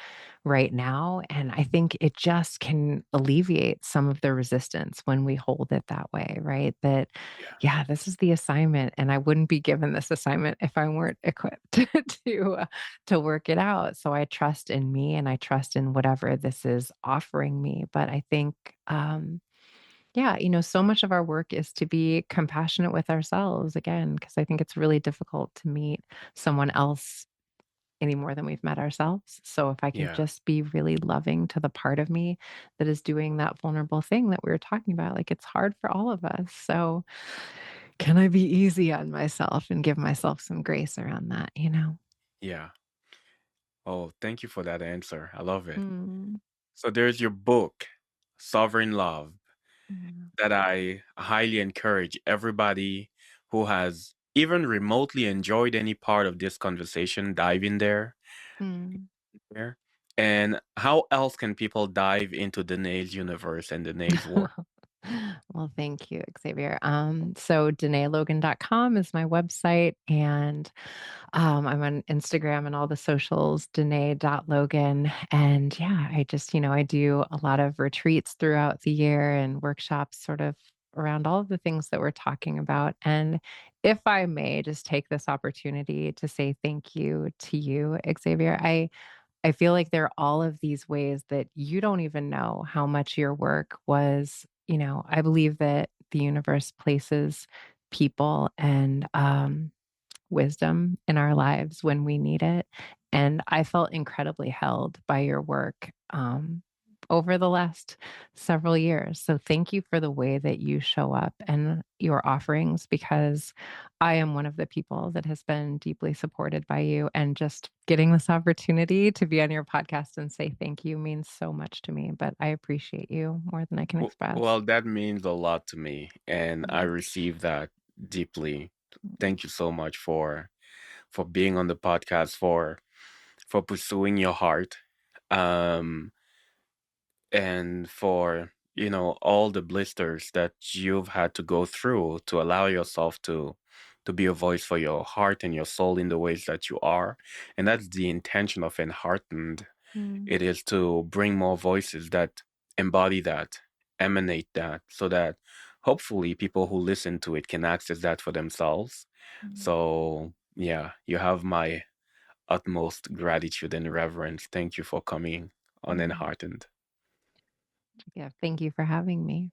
right now. And I think it just can alleviate some of the resistance when we hold it that way, right? That, Yeah. yeah, this is the assignment. And I wouldn't be given this assignment if I weren't equipped to work it out. So I trust in me and I trust in whatever this is offering me. But I think, yeah, so much of our work is to be compassionate with ourselves again, because I think it's really difficult to meet someone else any more than we've met ourselves. So if I can Yeah. just be really loving to the part of me that is doing that vulnerable thing that we were talking about, like it's hard for all of us. So can I be easy on myself and give myself some grace around that? Yeah. Oh, thank you for that answer. I love it. Mm, So there's your book, Sovereign Love, yeah. that I highly encourage everybody who has even remotely enjoyed any part of this conversation dive in Mm. there. And how else can people dive into Danae's universe and Danae's work? Well, thank you, Xavier. So DenéLogan.com is my website, and I'm on Instagram and all the socials, Dené.Logan. And yeah, I do a lot of retreats throughout the year and workshops sort of around all of the things that we're talking about. And if I may just take this opportunity to say thank you to you, Xavier, I feel like there are all of these ways that you don't even know how much your work was, I believe that the universe places people and wisdom in our lives when we need it. And I felt incredibly held by your work over the last several years. So thank you for the way that you show up and your offerings, because I am one of the people that has been deeply supported by you. And just getting this opportunity to be on your podcast and say thank you means so much to me. But I appreciate you more than I can express. Well, that means a lot to me, and I Mm, receive that deeply. mm, Thank you so much for being on the podcast, for pursuing your heart, um, and for all the blisters that you've had to go through to allow yourself to be a voice for your heart and your soul in the ways that you are. And that's the intention of Enheartened. mm, It is to bring more voices that embody that, emanate that, so that hopefully people who listen to it can access that for themselves. mm, So, yeah, you have my utmost gratitude and reverence. Thank you for coming on mm. Enheartened. Yeah, thank you for having me.